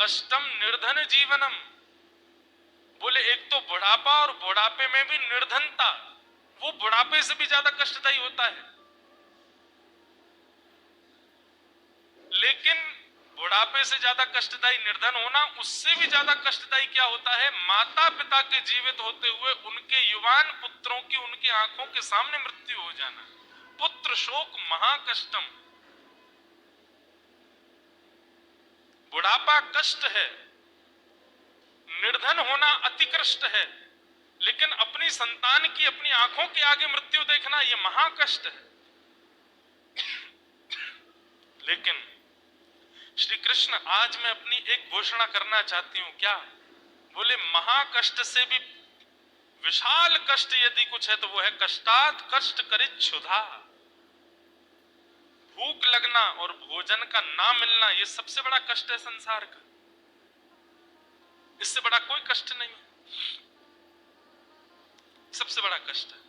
कष्टम निर्धन जीवनम। बोले एक तो बुढ़ापा, और बुढ़ापे में भी निर्धनता, वो बुढ़ापे से भी ज्यादा कष्टदायी होता है। लेकिन बुढ़ापे से ज्यादा कष्टदायी निर्धन होना, उससे भी ज्यादा कष्टदायी क्या होता है? माता पिता के जीवित होते हुए उनके युवान पुत्रों की उनकी आंखों के सामने मृत्यु हो जाना। पुत्र शोक महाकष्टम। बुढ़ापा कष्ट है, निर्धन होना अति कष्ट है, लेकिन अपनी संतान की अपनी आंखों के आगे मृत्यु देखना यह महाकष्ट है। लेकिन श्री कृष्ण, आज मैं अपनी एक घोषणा करना चाहती हूं। क्या? बोले महाकष्ट से भी विशाल कष्ट यदि कुछ है तो वो है कष्टात कष्ट करित क्षुधा। भूख लगना और भोजन का ना मिलना, यह सबसे बड़ा कष्ट है संसार का। इससे बड़ा कोई कष्ट नहीं है, सबसे बड़ा कष्ट है।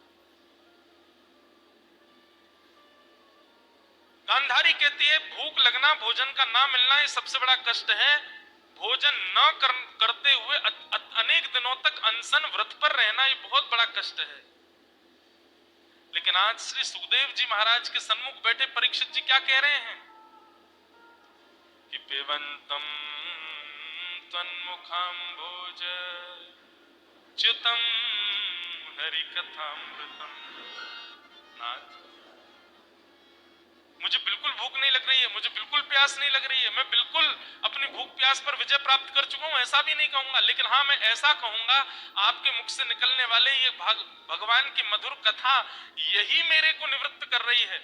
गांधारी कहती है भूख लगना, भोजन का ना मिलना, ये सबसे बड़ा कष्ट है। भोजन न करते हुए अनेक दिनों तक अनशन व्रत पर रहना, ये बहुत बड़ा कष्ट है। लेकिन आज श्री सुखदेव जी महाराज के सन्मुख बैठे परीक्षित जी क्या कह रहे हैं कि पिबंतम तन्मुखाम्भोज च्युतम हरिकथामृतम। नाथ, मुझे बिल्कुल भूख नहीं लग रही है, मुझे बिल्कुल प्यास नहीं लग रही है, मैं बिल्कुल अपनी भूख प्यास पर विजय प्राप्त कर चुका हूं, ऐसा भी नहीं कहूंगा। लेकिन हाँ, मैं ऐसा कहूंगा, आपके मुख से निकलने वाले ये भगवान की मधुर कथा, यही मेरे को निवृत्त कर रही है,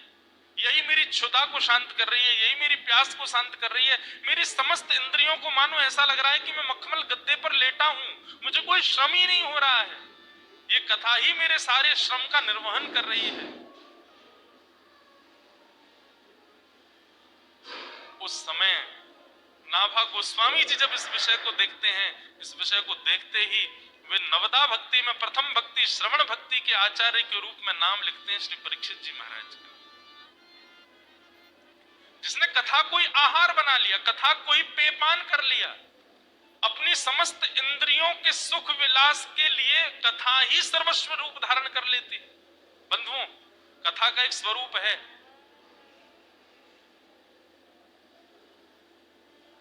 यही मेरी क्षुधा को शांत कर रही है, यही मेरी प्यास को शांत कर रही है। मेरी समस्त इंद्रियों को मानो ऐसा लग रहा है कि मैं मखमल गद्दे पर लेटा हूं, मुझे कोई श्रम ही नहीं हो रहा है। ये कथा ही मेरे सारे श्रम का निर्वहन कर रही है। उस समय नाभा गोस्वामी जी जब इस विषय को देखते हैं, इस विषय को देखते ही वे नवदा भक्ति में प्रथम भक्ति श्रवण भक्ति के आचार्य के रूप में नाम लिखते हैं श्री परीक्षित जी महाराज का। जिसने कथा कोई आहार बना लिया, कथा कोई पेयपान कर लिया, अपनी समस्त इंद्रियों के सुख विलास के लिए कथा ही सर्वस्व रूप धारण कर लेती। बंधुओं, कथा का एक स्वरूप है,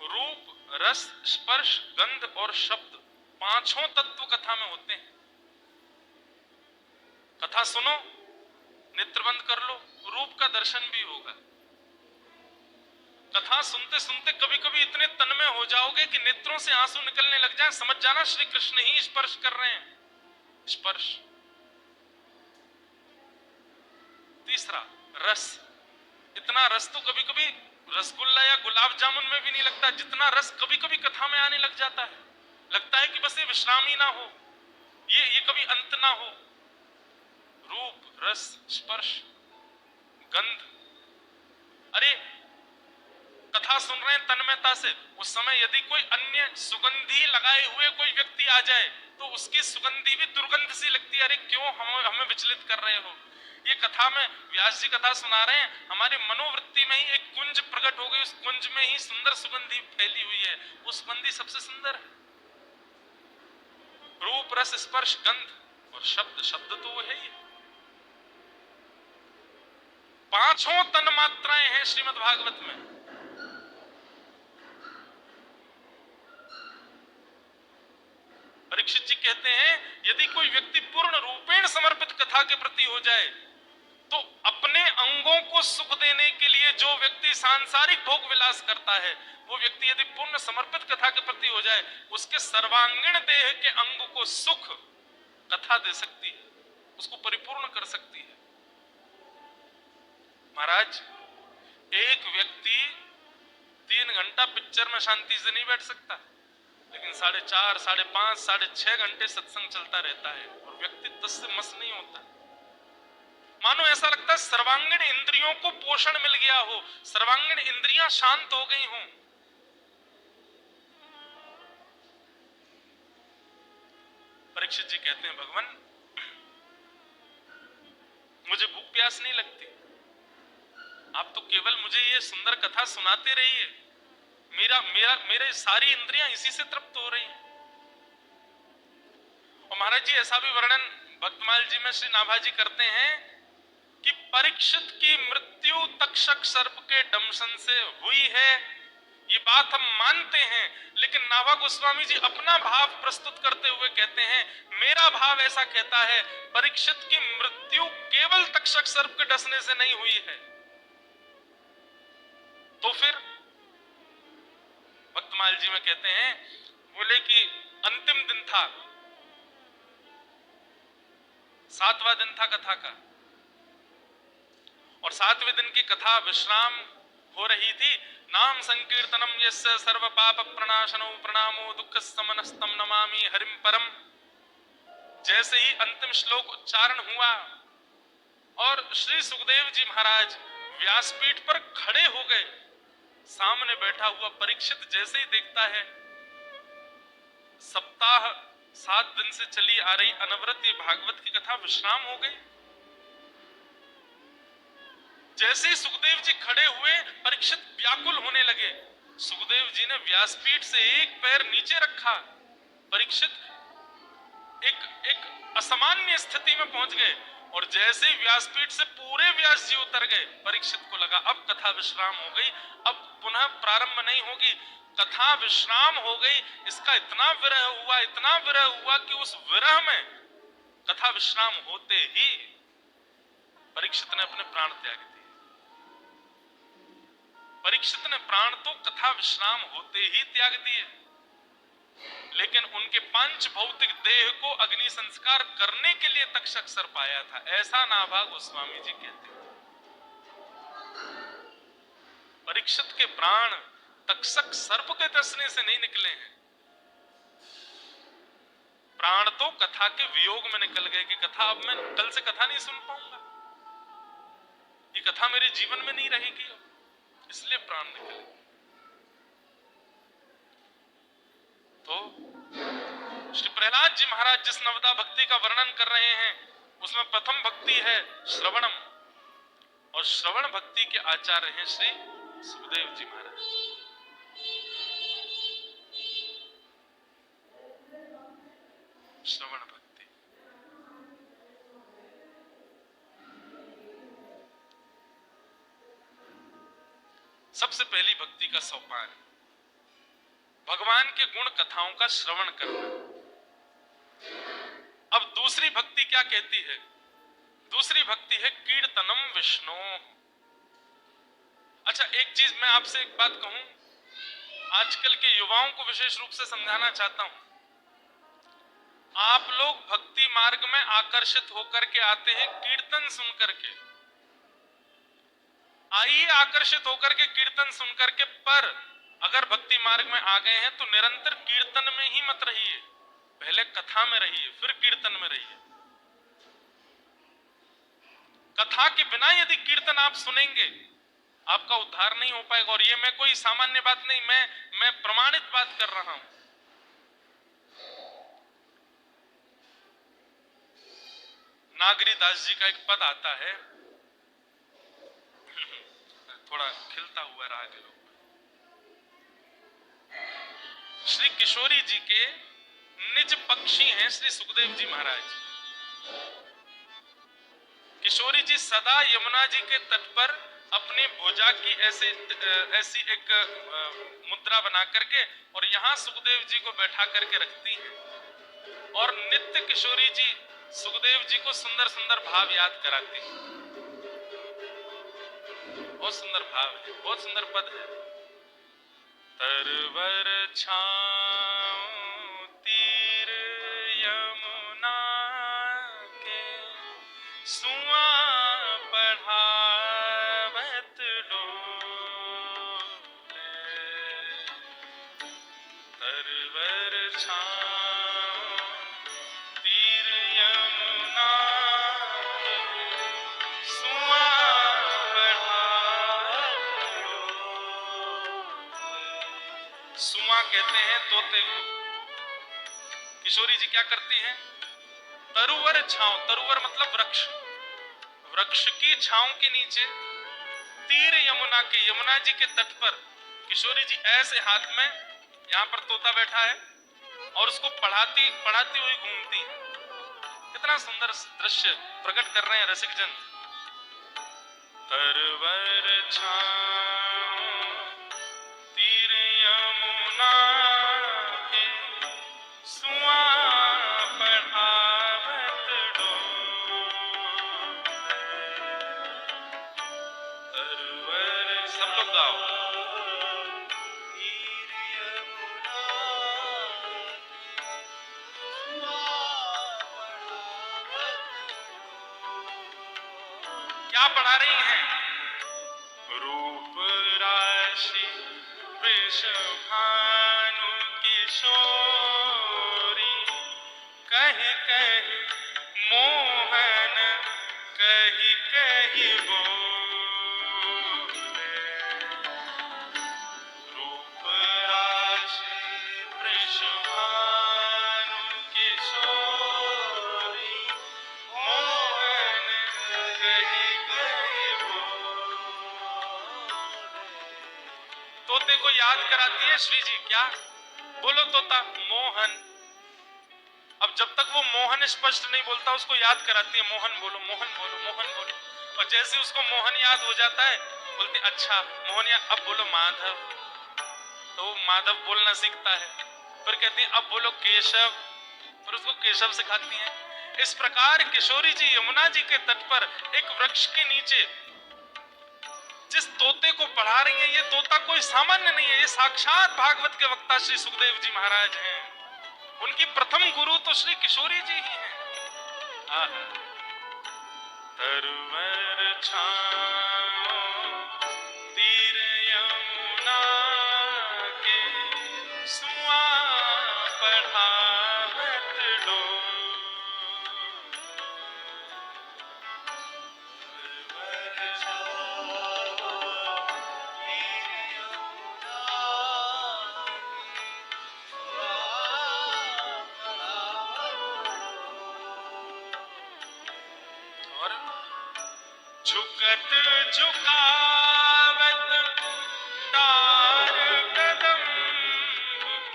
रूप रस स्पर्श गंध और शब्द, पांचों तत्व कथा में होते हैं। कथा सुनो, नेत्र बंद कर लो, रूप का दर्शन भी होगा। कथा सुनते सुनते कभी कभी इतने तन्मय हो जाओगे कि नेत्रों से आंसू निकलने लग जाए, समझ जाना श्री कृष्ण ही स्पर्श कर रहे हैं। स्पर्श। तीसरा रस। इतना रस तो कभी कभी रसगुल्ला या गुलाब जामुन में भी नहीं लगता, जितना रस कभी कभी कथा में आने लग जाता है। लगता है कि बस ये विश्राम ही ना हो, ये कभी अंत ना हो। रूप रस स्पर्श गंध। अरे कथा सुन रहे हैं तन्मयता से, उस समय यदि कोई अन्य सुगंधी लगाए हुए कोई व्यक्ति आ जाए तो उसकी सुगंधी भी दुर्गंध सी लगती है। अरे क्यों हमें विचलित कर रहे हो? ये कथा में व्यास जी कथा सुना रहे हैं, हमारी मनोवृत्ति में ही एक कुंज प्रकट हो गई, उस कुंज में ही सुंदर सुगंधी फैली हुई है, वो सुगंधी सबसे सुंदर है। रूप रस स्पर्श गंध और शब्द। शब्द तो वो है ही। पांचों तन मात्राएं हैं श्रीमद् भागवत में। परीक्षित जी कहते हैं यदि कोई व्यक्ति पूर्ण रूपेण समर्पित कथा के प्रति हो जाए तो अपने अंगों को सुख देने के लिए जो व्यक्ति सांसारिक भोग विलास करता है, वो व्यक्ति यदि पूर्ण समर्पित कथा के प्रति हो जाए, उसके सर्वांगीण देह के अंग को सुख कथा दे सकती है, उसको परिपूर्ण कर सकती है। महाराज, एक व्यक्ति 3 घंटा पिक्चर में शांति से नहीं बैठ सकता, लेकिन 4.5, 5.5, 6.5 घंटे सत्संग चलता रहता है और व्यक्ति तस्य मस नहीं होता। मानो ऐसा लगता है सर्वांगीण इंद्रियों को पोषण मिल गया हो, सर्वांगीण इंद्रियां शांत हो गई हों। परीक्षित जी कहते हैं भगवान, मुझे भूख प्यास नहीं लगती, आप तो केवल मुझे ये सुंदर कथा सुनाते रहिए, मेरे सारी इंद्रियां इसी से तृप्त हो रही हैं। और महाराज जी ऐसा भी वर्णन भक्तमाल जी में श्री नाभाजी करते हैं कि परीक्षित की मृत्यु तक्षक सर्प के दंशन से हुई है, ये बात हम मानते हैं, लेकिन नाभा गोस्वामी जी अपना भाव प्रस्तुत करते हुए कहते हैं मेरा भाव ऐसा कहता है परीक्षित की मृत्यु केवल तक्षक सर्प के डसने से नहीं हुई है। तो फिर भक्तमाल जी में कहते हैं, बोले कि अंतिम दिन था, 7वां दिन था कथा का, और 7वें दिन की कथा विश्राम हो रही थी। नाम संकीर्तनम यस्य सर्व पाप प्रणाशनो प्रणामो दुख समनस्तम नमामि हरिम परम। जैसे ही अंतिम श्लोक उच्चारण हुआ और श्री सुखदेव जी महाराज व्यासपीठ पर खड़े हो गए, सामने बैठा हुआ परीक्षित जैसे ही देखता है सप्ताह 7 दिन से चली आ रही अनवरत ये भागवत की कथा विश्राम हो गई। जैसे ही सुखदेव जी खड़े हुए परीक्षित व्याकुल होने लगे। सुखदेव जी ने व्यासपीठ से एक पैर नीचे रखा, परीक्षित एक असामान्य स्थिति में पहुंच गए, और जैसे ही व्यासपीठ से पूरे व्यास जी उतर गए, परीक्षित को लगा अब कथा विश्राम हो गई, अब पुनः प्रारंभ नहीं होगी, कथा विश्राम हो गई। इसका इतना विरह हुआ कि उस विरह में कथा विश्राम होते ही परीक्षित ने अपने प्राण त्याग दिए। परीक्षित ने प्राण तो कथा विश्राम होते ही त्याग दिए, लेकिन उनके पंच भौतिक देह को अग्नि संस्कार करने के लिए तक्षक सर्प आया था, ऐसा नाभा गोस्वामी जी कहते हैं। परीक्षित के प्राण तक्षक सर्प के डसने से नहीं निकले हैं, प्राण तो कथा के वियोग में निकल गए कि कथा अब मैं कल से कथा नहीं सुन पाऊंगा, ये कथा मेरे जीवन में नहीं रहेगी, इसलिए प्राण निकले। तो श्री प्रहलाद जी महाराज जिस नवदा भक्ति का वर्णन कर रहे हैं उसमें प्रथम भक्ति है श्रवणम, और श्रवण भक्ति के आचार्य हैं श्री सुखदेव जी महाराज। श्रवण भक्ति सबसे पहली भक्ति का सोपान, भगवान के गुण कथाओं का श्रवण करना। अब दूसरी भक्ति क्या कहती है? दूसरी भक्ति है कीर्तनम विष्णु। अच्छा, एक चीज मैं आपसे एक बात कहूं, आजकल के युवाओं को विशेष रूप से समझाना चाहता हूं। आप लोग भक्ति मार्ग में आकर्षित होकर के आते हैं कीर्तन सुन करके, आइए आकर्षित होकर के कीर्तन सुन करके, पर अगर भक्ति मार्ग में आ गए हैं तो निरंतर कीर्तन में ही मत रहिए, पहले कथा में रहिए फिर कीर्तन में रहिए। कथा के बिना यदि कीर्तन आप सुनेंगे आपका उद्धार नहीं हो पाएगा। और ये मैं कोई सामान्य बात नहीं, मैं प्रमाणित बात कर रहा हूं। नागरी दास जी का एक पद आता है, थोड़ा खिलता हुआ राग है। श्री किशोरी जी के निज पक्षी हैं श्री सुखदेव जी महाराज। किशोरी जी सदा यमुना जी के तट पर अपने भुजा की ऐसी एक मुद्रा बना करके और यहाँ सुखदेव जी को बैठा करके रखती हैं, और नित्य किशोरी जी सुखदेव जी को सुंदर सुंदर भाव याद कराती हैं। बहुत सुंदर भाव है, बहुत सुंदर पद है। तरवर छाँव तीर यमुना के सुआ पढ़ावत लोले। तरवर छाँव तीर यमुना के सुआ सुआ कहते हैं तोते को। किशोरी जी क्या करती हैं? तरुवर छांव, तरुवर मतलब वृक्ष, वृक्ष की छांव के नीचे तीर यमुना के, यमुना जी के तट पर किशोरी जी ऐसे हाथ में, यहाँ पर तोता बैठा है और उसको पढ़ाती पढ़ाती हुई घूमती है। कितना सुंदर दृश्य प्रकट कर रहे हैं रसिक जन। तरवर छाँव तीर यमुना के, सुआ पढ़ावत डोले। तरवर, सब लोग गाओ। क्या पढ़ा रही हैं? रूप राशि वृषभानु किशोरी, कहीं कहीं मोहन कहीं कहीं बोले। रूप राशि वृषभानु किशोरी, मोहन कहीं कहीं बोले। तोते को याद कराती है श्री जी। क्या बोलो तोता? मोहन। अब जब तक वो मोहन स्पष्ट नहीं बोलता उसको याद कराती है, मोहन बोलो, मोहन बोलो, मोहन बोलो। और जैसे उसको मोहन याद हो जाता है बोलती अच्छा मोहन याद, अब बोलो माधव। तो वो माधव बोलना सीखता है। फिर कहती है अब बोलो केशव, फिर उसको केशव सिखाती हैं। इस प्रकार किशोरी जी यमुना जी के तट पर एक वृक्ष के नीचे जिस तोते को पढ़ा रही हैं, ये तोता कोई सामान्य नहीं है, ये साक्षात भागवत के वक्ता श्री सुखदेव जी महाराज हैं। उनकी प्रथम गुरु तो श्री किशोरी जी ही हैं। तरवर छाँव तीर यमुना के, सुआ पढ़ावत डोले। झुकत झुकावत डार कदम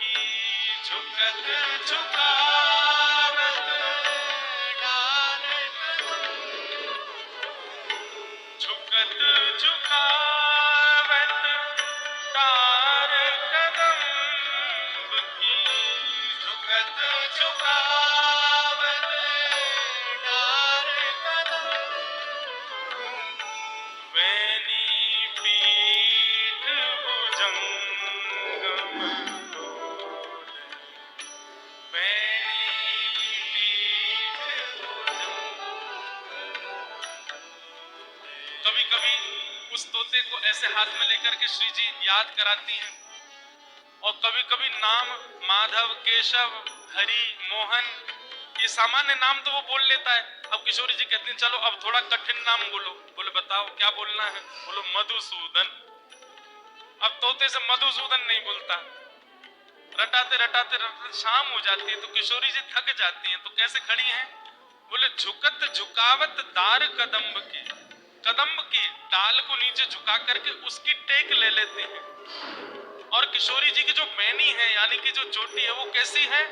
की, झुकत झुकावत डार कदम, झुकत झुकावत डार कदम की, झुकत झुकावत डार कदम। वैनी पीठ भुजंगम डोले, वैनी पीठ भुजंगम। कभी कभी उस तोते को ऐसे हाथ में लेकर के श्री जी याद कराती हैं, और कभी कभी नाम माधव, केशव, हरि, मोहन, ये सामान्य नाम तो वो बोल लेता है। अब किशोरी जी कहती हैं चलो अब थोड़ा कठिन नाम बोलो। बोले बताओ क्या बोलना है? बोलो मधुसूदन। अब तोते से मधुसूदन नहीं बोलता। रटाते रटाते शाम हो जाती है तो किशोरी जी थक जाती हैं, तो कैसे खड़ी हैं? बोले झुकत झुकावत दार कदम्ब की, कदम्ब की डाल को नीचे झुका करके उसकी टेक ले लेते हैं। और किशोरी जी की जो बैनी है यानी कि जो चोटी है वो कैसी है?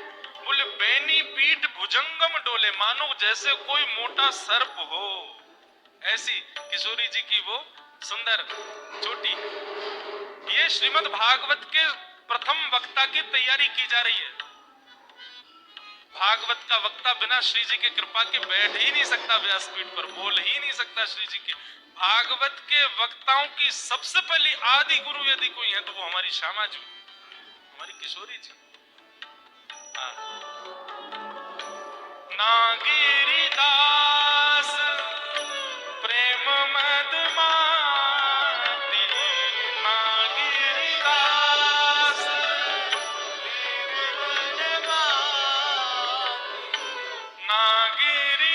बोले बैनी पीठ भुजंगम डोले, मानो जैसे कोई मोटा सर्प हो, ऐसी किशोरी जी की वो सुंदर चोटी। ये श्रीमद् भागवत के प्रथम वक्ता की तैयारी की जा रही है। भागवत का वक्ता बिना श्री जी के कृपा के बैठ ही नहीं सकता व्यासपीठ पर, बोल ही नहीं सकता श्री जी के। भागवत के वक्ताओं की सबसे पहली आदि गुरु यदि कोई है तो वो हमारी श्यामा जी, हमारी किशोरी जी। नागिरिदास प्रेम मदमाती, नागिरिदास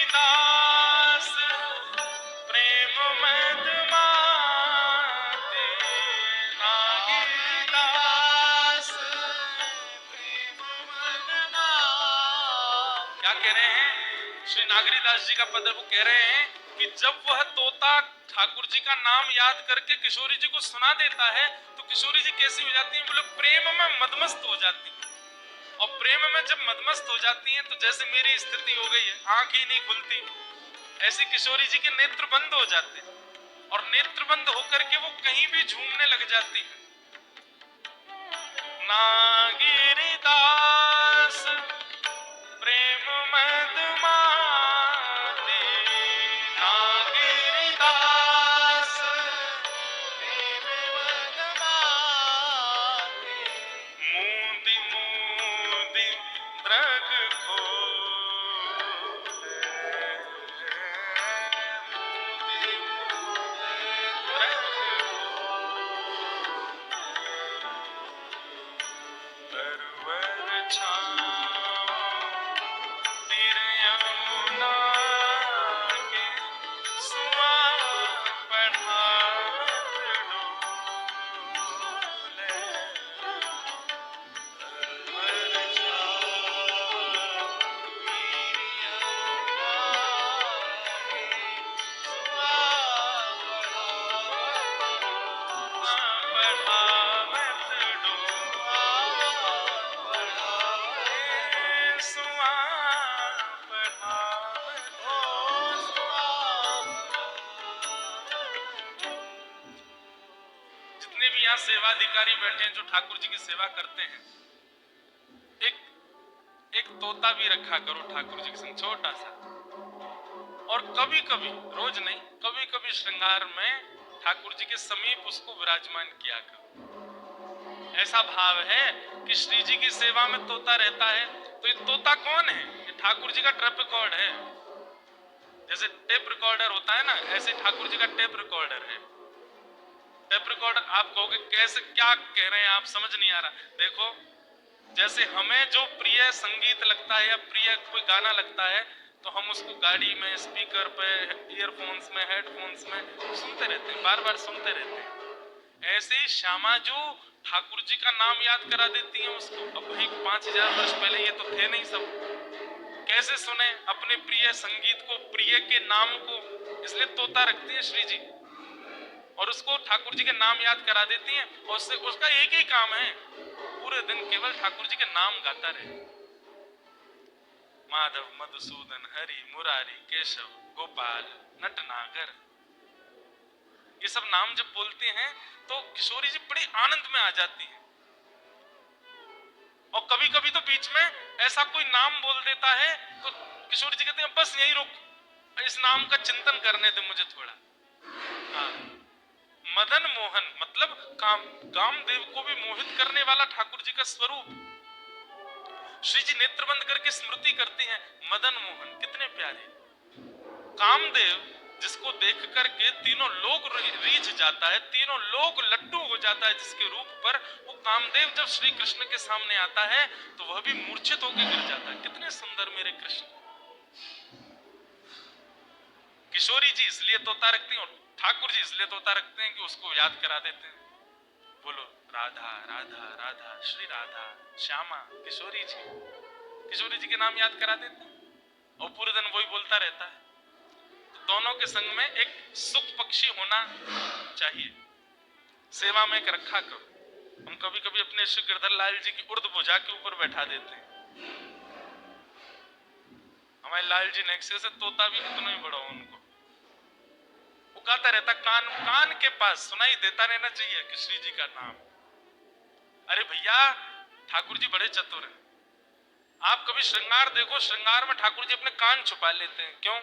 नागिरिदास प्रेम मदमाती, नागिरिदास प्रेम मदमाती। क्या कह रहे हैं श्री नागरीदास जी का पद? वो कह रहे हैं कि जब वह तोता ठाकुर जी का नाम याद करके किशोरी जी को सुना देता है तो किशोरी जी कैसी हो जाती हैं, बोले प्रेम में मदमस्त हो जाती हैं। और प्रेम में जब मदमस्त हो जाती हैं तो जैसे मेरी स्थिति हो गई है, आंख ही नहीं खुलती, ऐसे किशोरी जी के नेत्र बंद हो जाते हैं और नेत्र बंद होकर के वो कहीं भी झूमने लग जाती है। नागिरिदास प्रेम मदमाती, नागिरिदास प्रेम मदमाती, मूंदी मूंदी द्रग खो, मूंदी मूंदी द्रग तरवर छाँव तिर यमुना के सुआ पढ़ावत डोले, तरवर छाँव तिर यमुना के सुआ पढ़ावत जितने भी यहाँ सेवाधिकारी बैठे हैं जो ठाकुर जी की सेवा करते हैं, एक एक तोता भी रखा करो ठाकुर जी के संग, छोटा सा। और कभी कभी, रोज नहीं, कभी कभी श्रृंगार में ठाकुर जी के समीप उसको विराजमान किया करो। ऐसा भाव है कि श्री जी की सेवा में तोता रहता है, तो ये तोता कौन है? ये ठाकुर जी का टेप रिकॉर्ड है। जैसे टेप रिकॉर्डर होता है ना, ऐसे ठाकुर जी का टेप रिकॉर्डर है। टेप रिकॉर्डर आप कहोगे कैसे, क्या कह रहे हैं आप, समझ नहीं आ रहा। देखो, जैसे हमें जो प्रिय संगीत लगता है या प्रिय कोई गाना लगता है तो हम उसको गाड़ी में, स्पीकर पे, ईयरफोन्स में, हेडफोन्स में सुनते रहते हैं, बार बार सुनते रहते हैं। ऐसे ही श्यामा जो ठाकुर जी का नाम याद करा देती हैं उसको। अब भाई 5000 वर्ष पहले ये तो थे नहीं सब, कैसे सुने अपने प्रिय संगीत को, प्रिय के नाम को? इसलिए तोता रखती है श्री जी और उसको ठाकुर जी के नाम याद करा देती हैं। और उससे उसका एक ही काम है, पूरे दिन केवल ठाकुर जी के नाम गाता रहे। माधव, मधुसूदन, हरि, मुरारी, केशव, गोपाल, नटनागर, ये सब नाम जब बोलते हैं तो किशोरी जी बड़ी आनंद में आ जाती हैं। और कभी कभी तो बीच में ऐसा कोई नाम बोल देता है तो किशोरी जी कहते हैं बस यहीं रुक, इस नाम का चिंतन करने दे मुझे थोड़ा। हाँ, मदन मोहन मतलब कामदेव को भी मोहित करने वाला ठाकुर जी का स्वरूप। श्री जी नेत्र बंद करके स्मृति करते हैं, मदन मोहन कितने प्यारे। कामदेव जिसको देख करके तीनों लोग रीझ जाता है, तीनों लोग लट्टू हो जाता है जिसके रूप पर, वो कामदेव जब श्री कृष्ण के सामने आता है तो वह भी मूर्छित होकर गिर जाता है। कितने सुंदर मेरे कृष्ण। किशोरी जी इसलिए तोता रखती हैं और ठाकुर जी इसलिए तोता रखते हैं कि उसको याद करा देते हैं। बोलो राधा राधा राधा, श्री राधा, श्यामा, किशोरी जी। किशोरी जी के नाम याद करा देते हैं और पूरे दिन वही बोलता रहता है। तो दोनों के संग में एक सुख पक्षी होना चाहिए। सेवा में एक रखा करो। हम कभी कभी अपने श्री गिरधर लाल जी की उर्द भुजा के ऊपर बैठा देते हैं। हमारे लाल जी नेक्से से तोता भी कितना ही बड़ा हो उनको गाता रहता, कान के पास सुनाई देता रहना चाहिए कि श्री जी का नाम। अरे भैया, ठाकुर जी बड़े चतुर हैं। आप कभी श्रृंगार देखो, श्रृंगार में ठाकुर जी अपने कान छुपा लेते हैं। क्यों?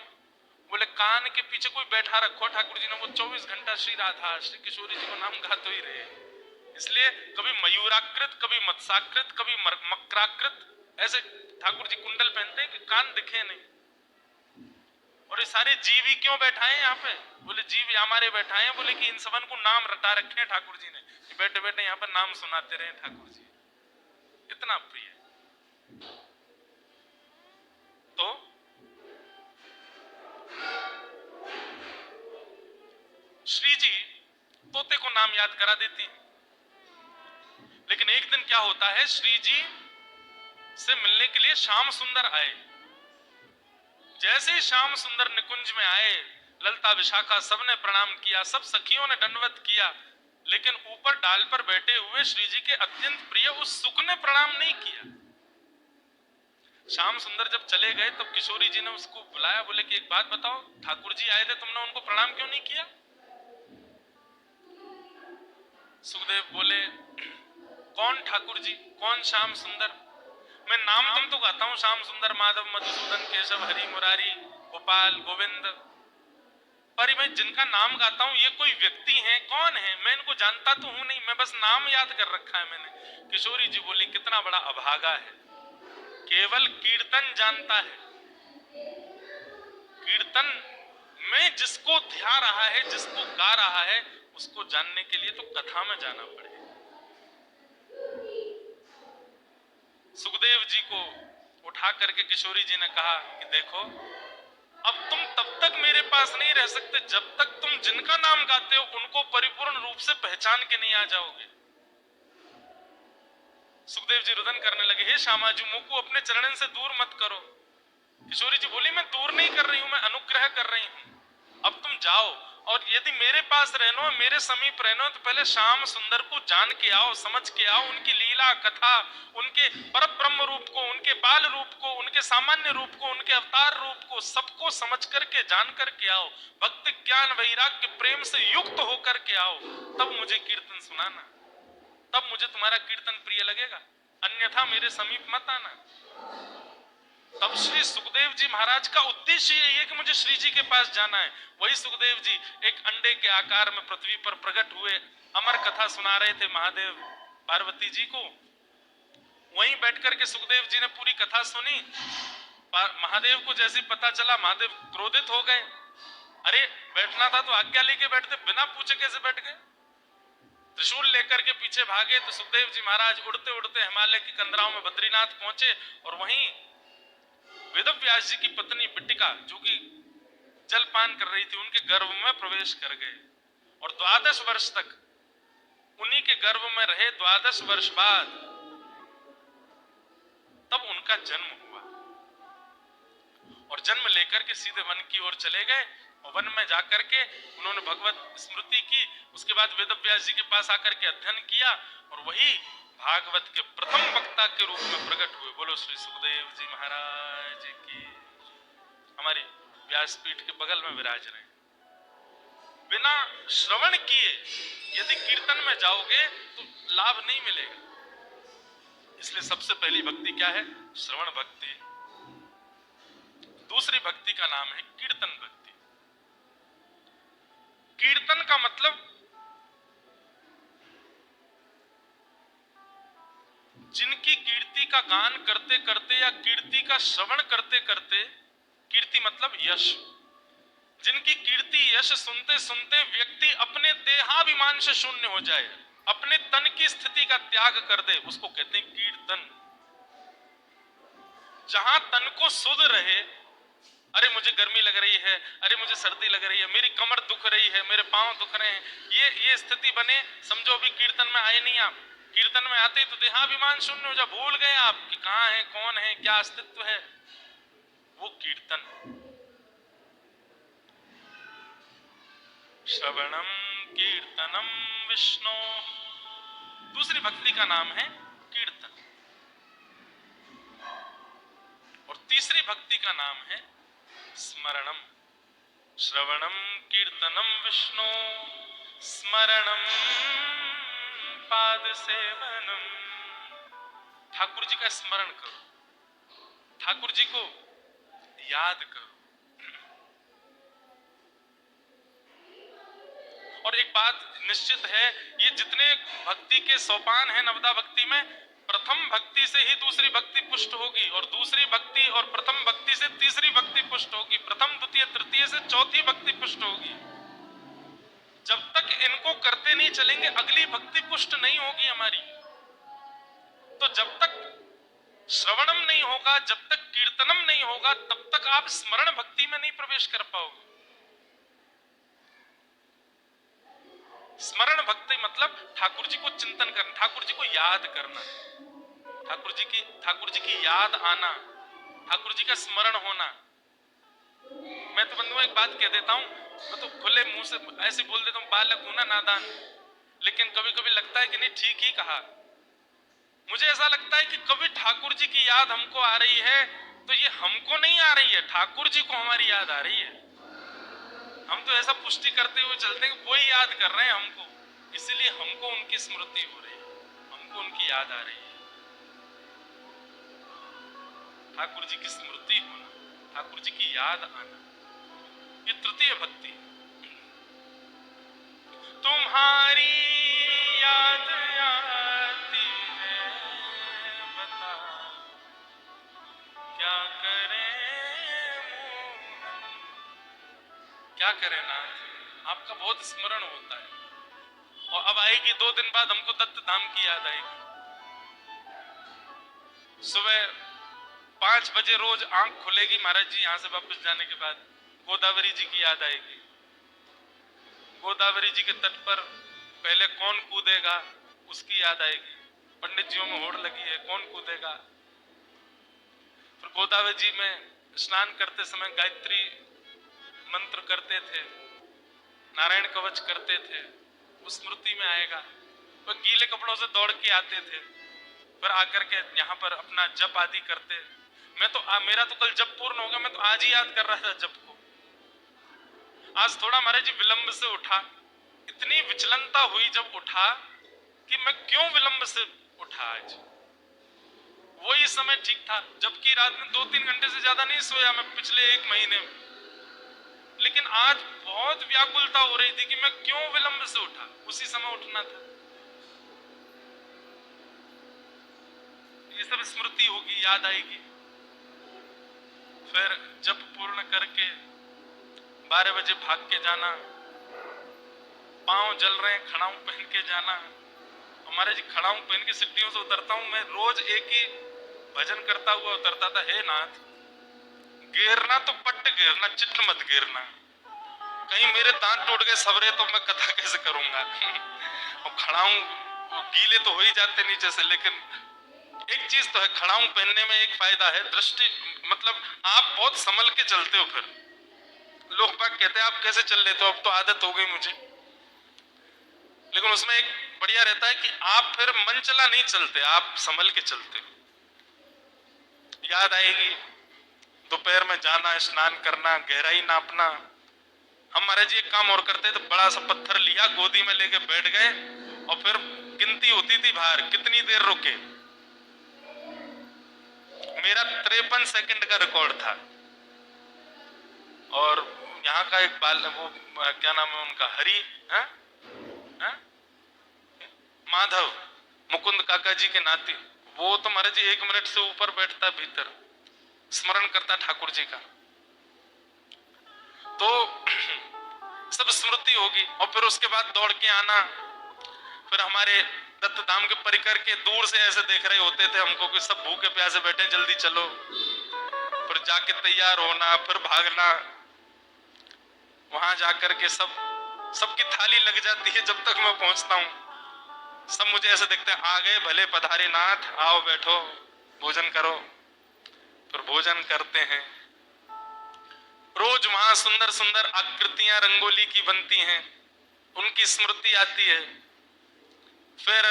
बोले कान के पीछे कोई बैठा रखो ठाकुर जी ने, वो 24 घंटा श्री राधा, श्री किशोरी जी को नाम गाते ही रहे। इसलिए कभी मयूराकृत, कभी मत्स्याकृत, कभी मकराकृत, ऐसे ठाकुर जी कुंडल पहनते हैं कि कान दिखे नहीं। और ये सारे जीव ही क्यों बैठाए यहाँ पे? बोले जीव हमारे बैठाए हैं, बोले कि इन सबन को नाम रटा रखे हैं ठाकुर जी ने, कि बैठे बैठे यहाँ पर नाम सुनाते रहे ठाकुर जी। इतना प्रिय। तो श्री जी तोते को नाम याद करा देती है। लेकिन एक दिन क्या होता है, श्री जी से मिलने के लिए श्याम सुंदर आए। जैसे ही श्याम सुंदर निकुंज में आए, ललता विशाखा सबने प्रणाम किया, सब सखियों ने दंडवत किया, लेकिन ऊपर डाल पर बैठे हुए श्री जी के अत्यंत प्रिय उस सुख ने प्रणाम नहीं किया। श्याम सुंदर जब चले गए तब किशोरी जी ने उसको बुलाया, बोले कि एक बात बताओ, ठाकुर जी आए थे, तुमने उनको प्रणाम क्यों नहीं किया? सुखदेव बोले, कौन ठाकुर जी, कौन श्याम सुंदर? मैं नाम तुम तो गाता हूं, श्याम सुंदर माधव मधुसूदन केशव हरि मुरारी गोपाल गोविंद, पर मैं जिनका नाम गाता हूं ये कोई व्यक्ति हैं, कौन है? मैं इनको जानता तो हूं नहीं, मैं बस नाम याद कर रखा है मैंने। किशोरी जी बोली, कितना बड़ा अभागा है, केवल कीर्तन जानता है। कीर्तन में जिसको ध्या रहा है, जिसको गा रहा है, उसको जानने के लिए तो कथा में जाना पड़ेगा। सुखदेव जी को उठा करके किशोरी जी ने कहा कि देखो, अब तुम तब तक मेरे पास नहीं रह सकते जब तक तुम जिनका नाम गाते हो उनको परिपूर्ण रूप से पहचान के नहीं आ जाओगे। सुखदेव जी रुदन करने लगे, हे श्यामाजी, मुझको अपने चरणन से दूर मत करो। किशोरी जी बोली, मैं दूर नहीं कर रही हूं, मैं अनुग्रह कर रही हूं। अब तुम जाओ, और यदि मेरे पास रहना, मेरे समीप रहना, तो पहले श्याम सुंदर को जान के आओ, समझ के आओ, उनकी लीला कथा, उनके पर ब्रह्म रूप को, उनके बाल रूप को, उनके सामान्य रूप को, उनके अवतार रूप को, सबको समझ करके जान करके आओ, भक्ति ज्ञान वैराग्य प्रेम से युक्त होकर के आओ, तब मुझे कीर्तन सुनाना, तब मुझे तुम्हारा कीर्तन प्रिय लगेगा, अन्यथा मेरे समीप मत आना। तब श्री सुखदेव जी महाराज का उद्देश्य यही है कि मुझे श्री जी के पास जाना है। वही सुखदेव जी एक अंडे के आकार में पृथ्वी पर प्रकट हुए, अमर कथा सुना रहे थे महादेव पार्वती जी को। वहीं बैठकर के सुखदेव जी ने पूरी कथा सुनी। महादेव को जैसे पता चला, महादेव क्रोधित हो गए। अरे बैठना था तो आज्ञा लेके बैठते, बिना पूछे कैसे बैठ गए? त्रिशूल लेकर के पीछे भागे तो सुखदेव जी महाराज उड़ते उड़ते हिमालय की कंदराओं में बद्रीनाथ पहुंचे, और वहीं वेदव्यास जी की पत्नी बिट्टिका, जो कि जलपान कर रही थी, उनके गर्भ में प्रवेश कर गए, और 12 वर्ष तक उन्हीं के गर्भ में रहे। 12 वर्ष बाद तब उनका जन्म हुआ, और जन्म लेकर के सीधे वन की ओर चले गए, और वन में जाकर के उन्होंने भगवत स्मृति की। उसके बाद वेदव्यास जी के पास आकर के अध्ययन किया, और वही भागवत के प्रथम वक्ता के रूप में प्रकट हुए। बोलो श्री सुखदेव जी महाराज की। हमारी व्यासपीठ के बगल में विराज रहे। बिना श्रवण किए यदि कीर्तन में जाओगे तो लाभ नहीं मिलेगा। इसलिए सबसे पहली भक्ति क्या है? श्रवण भक्ति। दूसरी भक्ति का नाम है कीर्तन भक्ति। कीर्तन का मतलब जिनकी कीर्ति का गान करते करते या कीर्ति का श्रवण करते करते, कीर्ति मतलब यश, जिनकी कीर्ति यश सुनते सुनते व्यक्ति अपने देहाभिमान से शून्य हो जाए, अपने तन की स्थिति का त्याग कर दे, उसको कहते हैं कीर्तन। जहां तन को सुध रहे, अरे मुझे गर्मी लग रही है, अरे मुझे सर्दी लग रही है, मेरी कमर दुख रही है, मेरे पांव दुख रहे हैं, ये स्थिति बने, समझो अभी कीर्तन में आए नहीं आप। कीर्तन में आते तो देहाभिमान शून्य हो जा, भूल गए आप कि कहां है, कौन है, क्या अस्तित्व है, वो कीर्तन। श्रवणम कीर्तनम विष्णु। दूसरी भक्ति का नाम है कीर्तन, और तीसरी भक्ति का नाम है स्मरणम। श्रवणम कीर्तनम विष्णु, स्मरणम पाद सेवनम। ठाकुर जी का स्मरण करो, ठाकुर जी को याद करो। और एक बात निश्चित है, ये जितने भक्ति के सोपान हैं नवदा भक्ति में, प्रथम भक्ति से ही दूसरी भक्ति पुष्ट होगी, और दूसरी भक्ति और प्रथम भक्ति से तीसरी भक्ति पुष्ट होगी, प्रथम द्वितीय तृतीय से चौथी भक्ति पुष्ट होगी। जब तक इनको करते नहीं चलेंगे अगली भक्ति पुष्ट नहीं होगी हमारी। तो जब तक श्रवणम नहीं होगा, जब तक कीर्तनम नहीं होगा, तब तक आप स्मरण भक्ति में नहीं प्रवेश कर पाओगे। स्मरण भक्ति मतलब ठाकुर जी को चिंतन करना, ठाकुर जी को याद करना, ठाकुर जी की याद आना, ठाकुर जी का स्मरण होना। मैं तो बंधुओं एक बात कह देता हूँ, मैं तो खुले मुंह से ऐसे बोल देता हूँ, बालक हूं ना, नादान। लेकिन कभी कभी लगता है कि नहीं, ठीक ही कहा। मुझे ऐसा लगता है कि कभी ठाकुर जी की याद हमको आ रही है तो ये हमको नहीं आ रही है, ठाकुर जी को हमारी याद आ रही है। हम तो ऐसा पुष्टि करते हुए चलते हैं कि वही याद कर रहे हैं हमको, इसीलिए हमको उनकी स्मृति हो रही है, हमको उनकी याद आ रही है। ठाकुर जी की स्मृति होना, ठाकुर जी की याद आना, ये तृतीय भक्ति। तुम्हारी याद आती है, बता क्या करें मोहन, क्या करें नाथ, आपका बहुत स्मरण होता है। और अब आएगी 2 दिन बाद हमको दत्त धाम की याद आएगी। सुबह 5 बजे रोज आंख खुलेगी महाराज जी, यहां से वापस जाने के बाद गोदावरी जी की याद आएगी। गोदावरी जी के तट पर पहले कौन कूदेगा उसकी याद आएगी। पंडित जियों में होड़ लगी है, कौन कूदेगा। फिर गोदावरी जी में स्नान करते समय गायत्री मंत्र करते थे, नारायण कवच करते थे, वो स्मृति में आएगा। वह गीले कपड़ों से दौड़ के आते थे, फिर आकर के यहाँ पर अपना जप आदि करते। मैं तो मेरा तो कल जप पूर्ण हो गया, मैं तो आज ही याद कर रहा था जप को। आज थोड़ा महाराज जी विलंब से उठा, इतनी विचलनता हुई जब उठा कि मैं क्यों विलंब से उठा। आज वही समय ठीक था, जबकि रात में 2-3 घंटे से ज्यादा नहीं सोया मैं पिछले 1 महीने में। लेकिन आज बहुत व्याकुलता हो रही थी कि मैं क्यों विलंब से उठा, उसी समय उठना था। ये सब स्मृति होगी, याद आएगी। फिर जप पूर्ण करके 12 बजे भाग के जाना, पांव जल रहे हैं, खड़ाऊं पहन के जाना। हमारे जी खड़ाऊं पहन के सीढ़ियों से उतरता हूं मैं, रोज एक ही भजन करता हुआ उतरता था, हे नाथ गिरना तो पट्ट गिरना, चिट मत गिरना, कहीं मेरे दांत टूट गए सवरे तो मैं कथा कैसे करूंगा। और खड़ाऊं वो गीले तो हो ही जाते नीचे से, लेकिन एक चीज तो है, खड़ाऊं पहनने में एक फायदा है, दृष्टि, मतलब आप बहुत संभल के चलते हो। फिर लोग बाग कहते हैं आप कैसे चल लेते हो, अब तो आदत हो गई मुझे। लेकिन उसमें एक बढ़िया रहता है कि आप फिर मन चला नहीं चलते, आप संभल के चलते हो। याद आएगी, दोपहर में जाना, स्नान करना, गहराई नापना। हम महाराज जी एक काम और करते थे, बड़ा सा पत्थर लिया, गोदी में लेके बैठ गए और फिर गिनती होती थी बाहर कितनी देर रुके। मेरा 53 सेकंड का रिकॉर्ड था। और यहाँ का एक बाल, वो क्या नाम है उनका, हरी है? है? माधव, मुकुंद काका जी के नाती, वो तो महाराज जी 1 मिनट से ऊपर बैठता भीतर, स्मरण करता ठाकुर जी का। तो सब स्मृति होगी। और फिर उसके बाद दौड़ के आना। फिर हमारे दत्त धाम के परिकर के दूर से ऐसे देख रहे होते थे हमको कि सब भूखे प्यासे बैठे, जल्दी चलो। फिर जाके तैयार होना, फिर भागना, वहां जाकर के सबकी थाली लग जाती है जब तक मैं पहुंचता हूं। सब मुझे ऐसे देखते हैं, आ गए भले पधारे नाथ, आओ बैठो भोजन करो। फिर भोजन करते हैं। रोज वहां सुंदर सुंदर आकृतियां रंगोली की बनती हैं, उनकी स्मृति आती है। फिर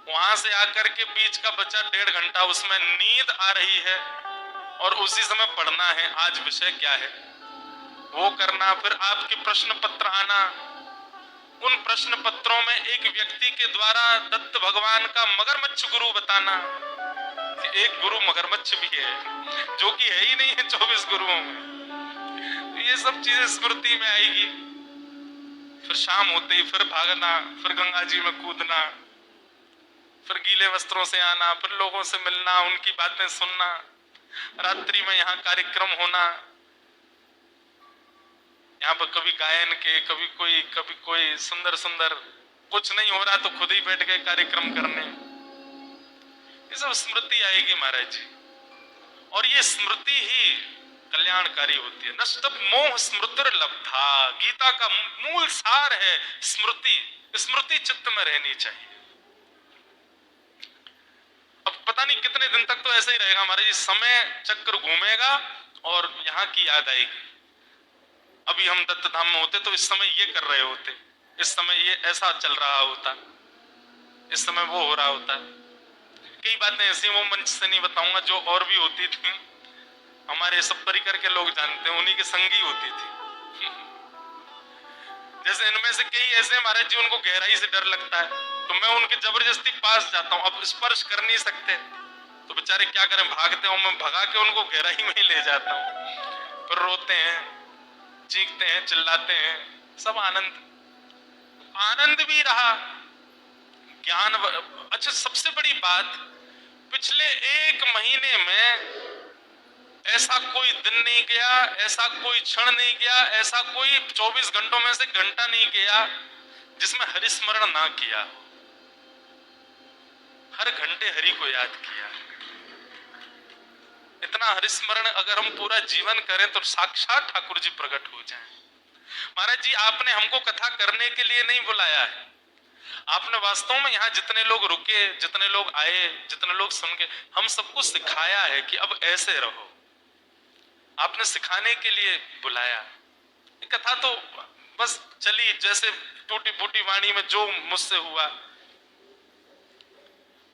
वहां से आकर के बीच का बचा 1.5 घंटा, उसमें नींद आ रही है और उसी समय पढ़ना है, आज विषय क्या है वो करना। फिर आपके प्रश्न पत्र आना, उन प्रश्न पत्रों में एक व्यक्ति के द्वारा दत्त भगवान का मगरमच्छ गुरु बताना कि एक गुरु मगरमच्छ भी है, जो कि है ही नहीं है 24 गुरुओं में। ये सब चीजें स्मृति में आएगी। फिर शाम होते ही फिर भागना, फिर गंगा जी में कूदना, फिर गीले वस्त्रों से आना, फिर लोगों से मिलना, उनकी बातें सुनना, रात्रि में यहाँ कार्यक्रम होना। यहाँ पर कभी गायन के, कभी कोई सुंदर सुंदर, कुछ नहीं हो रहा तो खुद ही बैठ गए कार्यक्रम करने। ये सब स्मृति आएगी महाराज जी। और ये स्मृति ही कल्याणकारी होती है। नष्ट मोह स्मृतिर लब्धा, गीता का मूल सार है स्मृति। स्मृति चित्त में रहनी चाहिए। अब पता नहीं कितने दिन तक तो ऐसे ही रहेगा हमारे जी, समय चक्र घूमेगा और यहाँ की याद आएगी। अभी हम दत्त धाम में होते तो इस समय ये कर रहे होते, इस समय ये ऐसा चल रहा होता, इस समय वो हो रहा होता। कई बातें ऐसी वो मंच से नहीं बताऊंगा जो और भी होती थी, हमारे सब परिकर के लोग जानते हैं, उन्हीं की संगी होती थी। जैसे इनमें से कई ऐसे महाराज जी उनको गहराई से डर लगता है, तो मैं उनके जबरदस्ती पास जाता हूँ, अब स्पर्श कर नहीं सकते तो बेचारे क्या करें, भागते हो, मैं भगा के उनको गहराई में ही ले जाता हूँ, फिर रोते हैं, चीखते हैं, चिल्लाते हैं, सब आनंद आनंद भी रहा, ज्ञान। अच्छा, सबसे बड़ी बात, पिछले 1 महीने में ऐसा कोई दिन नहीं गया, ऐसा कोई क्षण नहीं गया, ऐसा कोई 24 घंटों में से घंटा नहीं गया जिसमें हरिस्मरण ना किया। हर घंटे हरि को याद किया। इतना हरिस्मरण अगर हम पूरा जीवन करें तो साक्षात ठाकुर जी प्रकट हो जाएं। महाराज जी, आपने हमको कथा करने के लिए नहीं बुलाया है, आपने वास्तव में यहाँ जितने लोग रुके, जितने लोग आए, जितने लोग सुन के, हम सबको सिखाया है कि अब ऐसे रहो, आपने सिखाने के लिए बुलाया। कथा तो बस चली जैसे टूटी फूटी वाणी में जो मुझसे हुआ,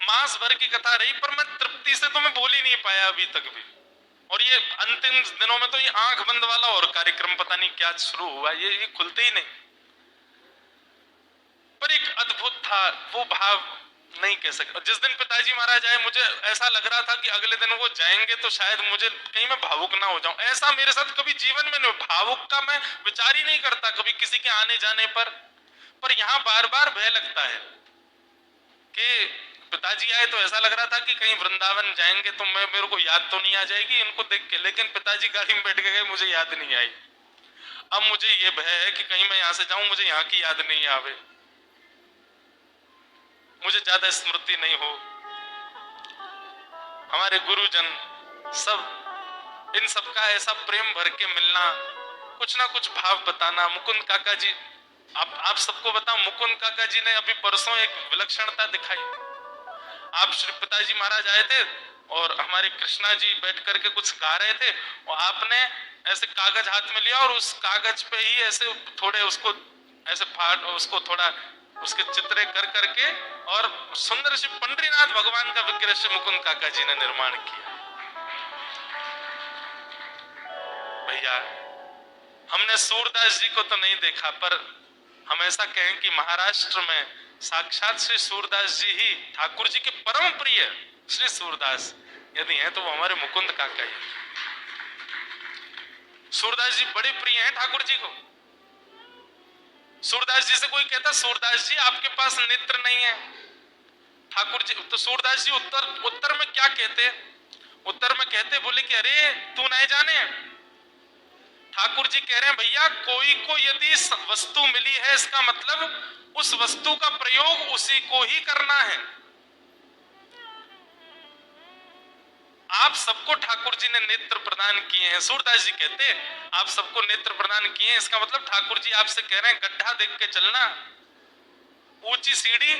मास भर की कथा रही, पर मैं तृप्ति से तो मैं बोल ही नहीं पाया अभी तक भी। और ये अंतिम दिनों में तो ये आंख बंद वाला और कार्यक्रम पता नहीं क्या शुरू हुआ, ये खुलते ही नहीं। पर एक अद्भुत था वो भाव, नहीं कह सकता। जिस दिन पिताजी महाराज आए, मुझे ऐसा लग रहा था कि अगले दिन वो जाएंगे तो शायद मुझे कहीं मैं भावुक ना हो जाऊं। ऐसा मेरे साथ कभी जीवन में नहीं, भावुक का मैं विचार ही नहीं करता कभी किसी के आने जाने पर यहाँ बार बार भय लगता है कि पिताजी आए तो ऐसा लग रहा था कि कहीं वृंदावन जाएंगे तो मेरे को याद तो नहीं आ जाएगी इनको देख के, लेकिन पिताजी गाड़ी में बैठ के गए, मुझे याद नहीं आई। अब मुझे ये भय है कि कहीं मैं यहाँ से जाऊं, मुझे यहाँ की याद नहीं आवे, मुझे ज्यादा स्मृति नहीं हो। हमारे गुरुजन सब, इन सबका ऐसा प्रेम भर के मिलना, कुछ ना कुछ भाव बताना। मुकुंद काका जी, आप सबको बताओ, मुकुंद काका जी ने अभी परसों एक विलक्षणता दिखाई। आप श्री पिताजी महाराज आए थे और हमारे कृष्णा जी बैठ करके कुछ गा रहे थे, और आपने ऐसे कागज हाथ में लिया और उस कागज पे ही ऐसे थोड़े उसको ऐसे फाड़, उसको थोड़ा उसके चित्रे कर करके, और सुंदर श्री पंडरीनाथ भगवान का विग्रह श्री मुकुंद काका जी ने निर्माण किया। भैया, हमने सूरदास जी को तो नहीं देखा, पर हम ऐसा कहें कि महाराष्ट्र में साक्षात श्री सूरदास जी ही, ठाकुर जी के परम प्रिय श्री सूरदास यदि हैं तो वो हमारे मुकुंद काका ही। सूरदास जी बड़े प्रिय हैं ठाकुर जी को। सूरदास जी से कोई कहता, सूरदास जी आपके पास नेत्र नहीं है, ठाकुर जी तो सूरदास जी उत्तर में क्या कहते, उत्तर में कहते, बोले कि अरे तू नहीं जाने, ठाकुर जी कह रहे हैं भैया, कोई को यदि वस्तु मिली है इसका मतलब उस वस्तु का प्रयोग उसी को ही करना है। आप सबको ठाकुर जी ने नेत्र प्रदान किए हैं। सूरदास जी कहते आप सबको नेत्र प्रदान किए हैं, इसका मतलब ठाकुर जी आपसे कह रहे हैं गड्ढा देख के चलना, ऊंची सीढ़ी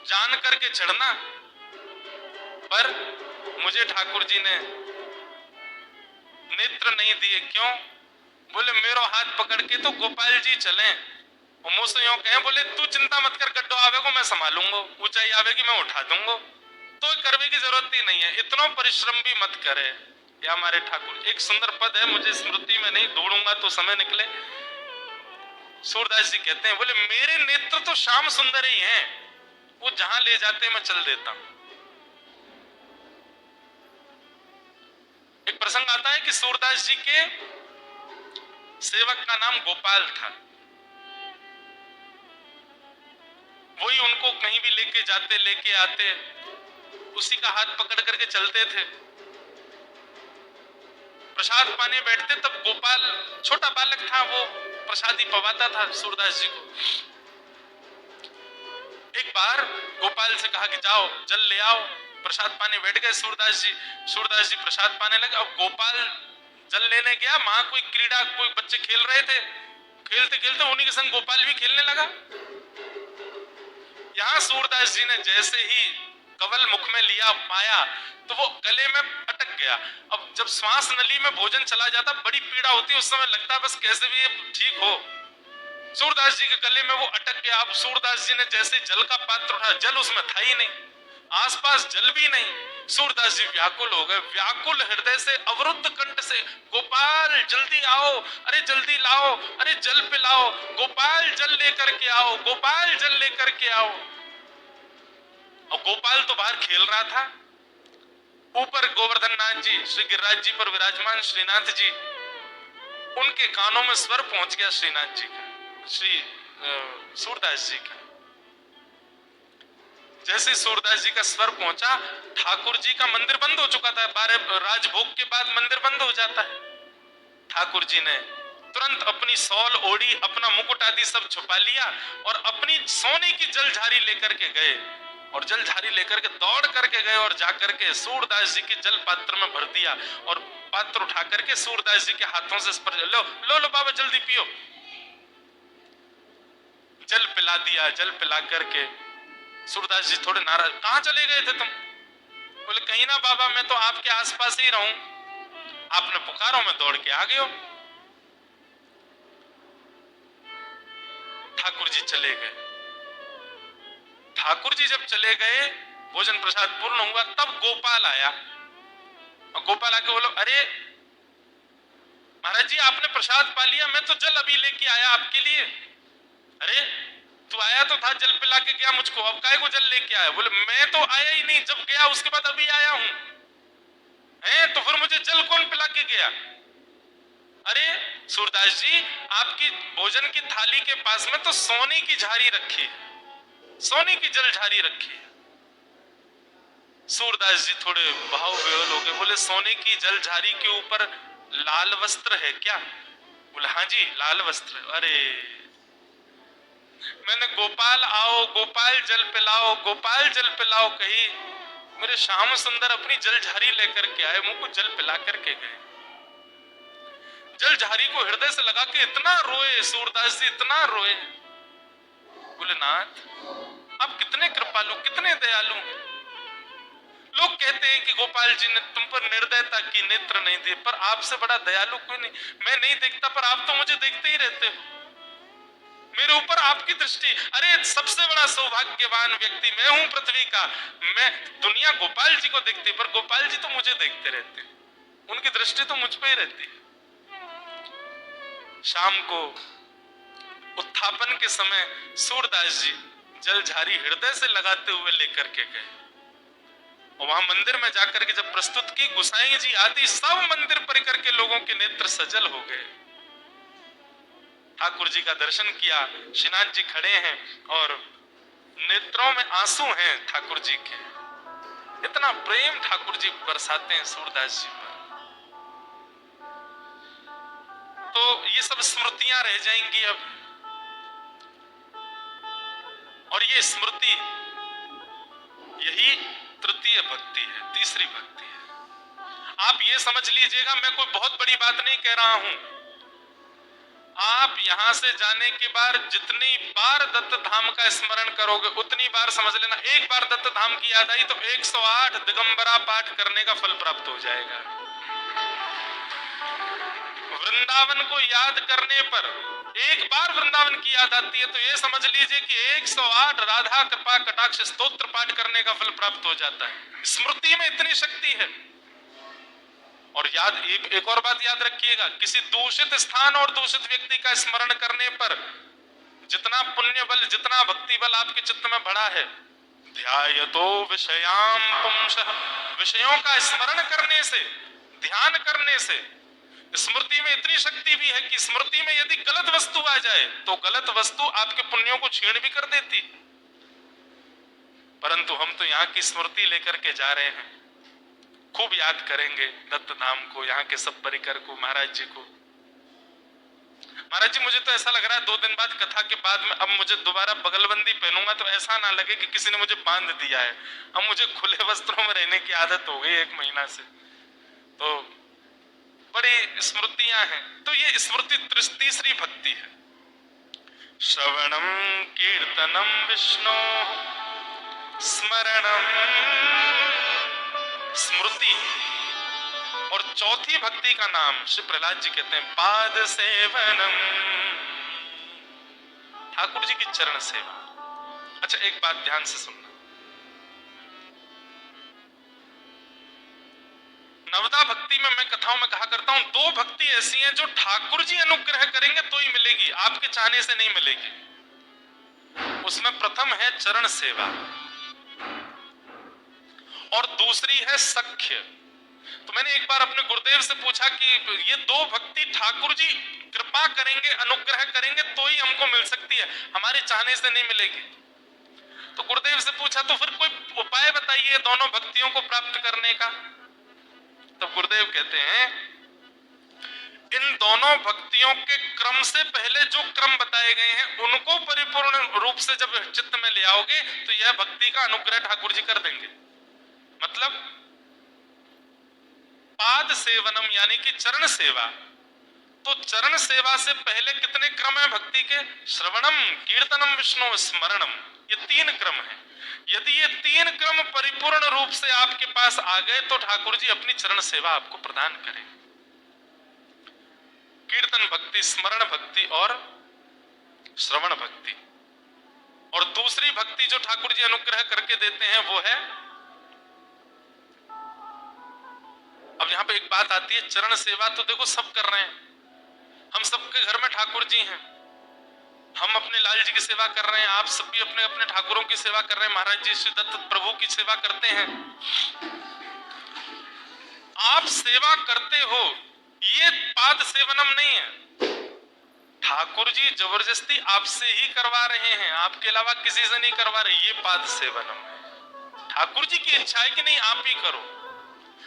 जान करके चढ़ना। पर मुझे ठाकुर जी ने नेत्र नहीं दिए, क्यों? बोले मेरो हाथ पकड़ के तो गोपाल जी चले, और मुझसे यूं कहें, बोले तू चिंता मत कर, गड्ढो आवेगो मैं संभालूंगा, ऊंचाई आवेगी मैं उठा दूंगा, तो करने की जरूरत ही नहीं है, इतना परिश्रम भी मत करे। या हमारे ठाकुर, एक सुंदर पद है, मुझे स्मृति में नहीं, ढूंढूंगा तो समय निकले। सूरदास जी कहते हैं, बोले मेरे नेत्र तो श्याम सुंदर ही हैं, वो जहां ले जाते मैं चल देता हूं। एक प्रसंग आता है कि सूरदास जी के सेवक का नाम गोपाल था, वही उनको कहीं भी लेके जाते लेके आते, उसी का हाथ पकड़ करके चलते थे। प्रसाद पाने बैठते तब गोपाल छोटा बालक था, वो प्रसादी पवाता था सूरदास जी को। एक बार गोपाल से कहा कि जाओ जल ले आओ, प्रसाद पाने बैठ गए सूरदास जी प्रसाद पाने लगे। अब गोपाल जल लेने गया, वहां कोई क्रीड़ा, कोई बच्चे खेल रहे थे, खेलते खेलते उन्हीं के संग गोपाल भी खेलने लगा। यहाँ सूरदास जी ने जैसे ही कवल मुख में लिया पाया तो वो गले में अटक गया। अब जब श्वास नली में भोजन चला जाता बड़ी पीड़ा होती है, उस समय लगता है बस कैसे भी ये ठीक हो। सूरदास जी के गले में वो अटक गया। अब सूरदास जी ने जैसे जल का पात्र उठाया, जल उसमें था ही नहीं, आसपास जल भी नहीं। सूरदास जी व्याकुल हो गए, व्याकुल हृदय से, अवरुद्ध कंठ से, गोपाल जल्दी आओ, अरे जल्दी लाओ, अरे जल पिलाओ, गोपाल जल लेकर के आओ, गोपाल जल लेकर के आओ। और गोपाल तो बाहर खेल रहा था। ऊपर गोवर्धन नाथ जी, श्री गिरिराज जी पर विराजमान श्रीनाथ जी, उनके कानों में स्वर पहुंच गया श्रीनाथ जी का, श्री सूरदास जी का। जैसे सूरदास जी का स्वर पहुंचा, ठाकुर जी का मंदिर बंद हो चुका था। 12 राजभोग के बाद मंदिर बंद हो जाता है। ठाकुर जी ने तुरंत अपनी सौल ओढ़ी, अपना मुकुट आदि सब छुपा लिया और अपनी सोने की जलझारी लेकर के गए, और जलझारी लेकर के दौड़ करके गए और जाकर के सूरदास जी के जल पात्र में भर दिया, और पात्र उठा करके सूरदास जी के हाथों से स्पर्श, लो लो लो बाबा जल्दी पियो। जल पिला दिया। जल पिला करके सूरदास जी थोड़े नाराज, कहां चले गए थे तुम? बोले कहीं ना बाबा, मैं तो आपके आसपास ही रहूं, आपने पुकारो मैं दौड़ के आ गया। ठाकुर जी चले गए। ठाकुर जी जब चले गए, भोजन प्रसाद पूर्ण हुआ, तब गोपाल आया और गोपाल आके बोलो, अरे महाराज जी आपने प्रसाद पा लिया, मैं तो जल अभी लेके आया आपके लिए। अरे तू आया तो था, जल पिला के गया मुझको, अब काहे को जल लेके आया? बोले मैं तो आया ही नहीं, जब गया उसके बाद अभी आया हूं। तो फिर मुझे जल कौन पिला के गया? अरे सूरदास जी, आपकी भोजन की थाली के पास में तो सोने की झारी रखी है, सोने की जल झारी रखी है। सूरदास जी थोड़े भाव विह्वल हो गए, बोले सोने की जल झारी के ऊपर लाल वस्त्र है क्या? बोले हाँ जी लाल वस्त्र। अरे मैंने गोपाल आओ, गोपाल जल पिलाओ, गोपाल जल पिलाओ कही, मेरे श्याम सुंदर अपनी जलझारी लेकर के आए, मुझको जल पिला करके गए। जलझारी को हृदय से लगा के इतना रोए सूरदास जी, इतना रोए। बोले नाथ आप कितने कृपालु, कितने दयालु। लोग कहते हैं कि गोपाल जी ने तुम पर निर्दयता की, नेत्र नहीं दिए, पर आपसे बड़ा दयालु कोई नहीं। मैं नहीं देखता पर आप तो मुझे देखते ही रहते हो, मेरे ऊपर आपकी दृष्टि। अरे सबसे बड़ा सौभाग्यवान व्यक्ति मैं हूं पृथ्वी का। मैं दुनिया गोपाल जी को देखती, पर गोपाल जी तो मुझे देखते रहते, उनकी दृष्टि तो मुझ पे ही रहती है। शाम को उत्थापन के समय सूरदास जी जलझारी हृदय से लगाते हुए लेकर के गए, और वहां मंदिर में जाकर के जब प्रस्तुत की, गुसाई जी आदि सब मंदिर परिकर के लोगों के नेत्र सजल हो गए। ठाकुर जी का दर्शन किया, श्रीनाथ जी खड़े हैं और नेत्रों में आंसू हैं ठाकुर जी के। इतना प्रेम ठाकुर जी बरसाते हैं सूरदास जी पर। तो ये सब स्मृतियां रह जाएंगी अब, और ये स्मृति यही तृतीय भक्ति है, तीसरी भक्ति है। आप ये समझ लीजिएगा, मैं कोई बहुत बड़ी बात नहीं कह रहा हूं। आप यहां से जाने के बाद जितनी बार दत्त धाम का स्मरण करोगे उतनी बार समझ लेना, एक बार दत्त धाम की याद आई तो 108 दिगंबरा पाठ करने का फल प्राप्त हो जाएगा। वृंदावन को याद करने पर, एक बार वृंदावन की याद आती है तो ये समझ लीजिए कि 108 राधा कृपा कटाक्ष स्तोत्र पाठ करने का फल प्राप्त हो जाता है। स्मृति में इतनी शक्ति है। और याद, एक और बात याद रखिएगा, किसी दूषित स्थान और दूषित व्यक्ति का स्मरण करने पर जितना पुण्य बल, जितना भक्ति बल आपके चित्त में बढ़ा है, ध्यायतो विषयाम पुंसः, विषयों का स्मरण करने से, ध्यान करने से स्मृति में इतनी शक्ति भी है कि स्मृति में यदि गलत वस्तु आ जाए तो गलत वस्तु आपके पुण्यों को छीण भी कर देती। परंतु हम तो यहाँ की स्मृति लेकर के जा रहे हैं, खूब याद करेंगे दत्त धाम को, यहाँ के सब परिकर को, महाराज जी को। महाराज जी मुझे तो ऐसा लग रहा है 2 दिन बाद कथा के बाद में अब मुझे दोबारा बगलबंदी पहनूंगा तो ऐसा ना लगे कि किसी ने मुझे बांध दिया है। अब मुझे खुले वस्त्रों में रहने की आदत हो गई 1 महीना से, तो बड़ी स्मृतियां हैं। तो ये स्मृति तीसरी भक्ति है। श्रवणम कीर्तनम विष्णु स्मरणम, स्मृति और चौथी भक्ति का नाम श्री प्रहलाद जी कहते हैं पाद सेवनम, ठाकुर जी की चरण सेवा। अच्छा एक बात ध्यान से सुनना, नवदा भक्ति में मैं कथाओं में कहा करता हूं दो भक्ति ऐसी हैं जो ठाकुर जी अनुग्रह करेंगे तो ही मिलेगी, आपके चाहने से नहीं मिलेगी। उसमें प्रथम है चरण सेवा और दूसरी है सख्य। तो मैंने एक बार अपने गुरुदेव से पूछा कि ये दो भक्ति ठाकुर जी कृपा करेंगे अनुग्रह करेंगे तो ही हमको मिल सकती है, हमारे चाहने से नहीं मिलेगी। तो गुरुदेव से पूछा तो फिर कोई उपाय बताइए दोनों भक्तियों को प्राप्त करने का। तो गुरुदेव कहते हैं इन दोनों भक्तियों के क्रम से पहले जो क्रम बताए गए हैं उनको परिपूर्ण रूप से जब चित्त में ले आओगे तो यह भक्ति का अनुग्रह ठाकुर जी कर देंगे। मतलब पाद सेवनम यानी कि चरण सेवा, तो चरण सेवा से पहले कितने क्रम है भक्ति के? श्रवणम, कीर्तनम, विष्णु स्मरणम, ये तीन क्रम है। यदि ये तीन क्रम परिपूर्ण रूप से आपके पास आ गए तो ठाकुर जी अपनी चरण सेवा आपको प्रदान करें। कीर्तन भक्ति, स्मरण भक्ति और श्रवण भक्ति। और दूसरी भक्ति जो ठाकुर जी अनुग्रह करके देते हैं वो है, अब यहां पे एक बात आती है, चरण सेवा तो देखो सब कर रहे हैं, हम सबके घर में ठाकुर जी हैं, हम अपने लाल जी की सेवा कर रहे हैं, आप सब भी अपने अपने ठाकुरों की सेवा कर रहे हैं, महाराज जी श्री दत्त प्रभु की सेवा करते हैं। आप सेवा करते हो ये पाद सेवनम नहीं है, ठाकुर जी जबरदस्ती आपसे ही करवा रहे हैं, आपके अलावा किसी से नहीं करवा रहे, ये पाद सेवनम है। ठाकुर जी की इच्छा है कि नहीं आप ही करो।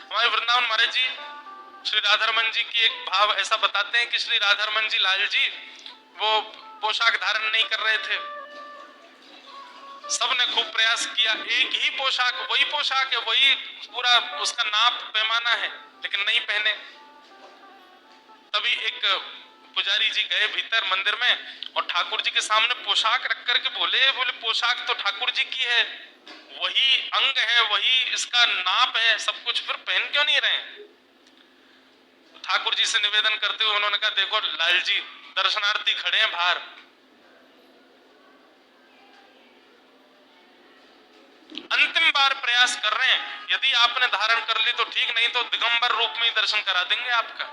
हमारे वृंदावन महाराज जी श्री राधारमन जी की एक भाव ऐसा बताते हैं कि श्री राधारमन जी लाल जी वो पोशाक धारण नहीं कर रहे थे, सबने खूब प्रयास किया, एक ही पोशाक, वही पोशाक है, वही पूरा उसका नाप पैमाना है, लेकिन नहीं पहने। तभी एक पुजारी जी गए भीतर मंदिर में और ठाकुर जी के सामने पोशाक रख करके बोले पोशाक तो ठाकुर जी की है, वही अंग है, वही इसका नाप है, सब कुछ, फिर पहन क्यों नहीं रहे? ठाकुर जी से निवेदन करते हुए उन्होंने कहा देखो लाल जी दर्शनार्थी खड़े हैं बाहर, अंतिम बार प्रयास कर रहे हैं, यदि आपने धारण कर ली तो ठीक, नहीं तो दिगंबर रूप में ही दर्शन करा देंगे आपका।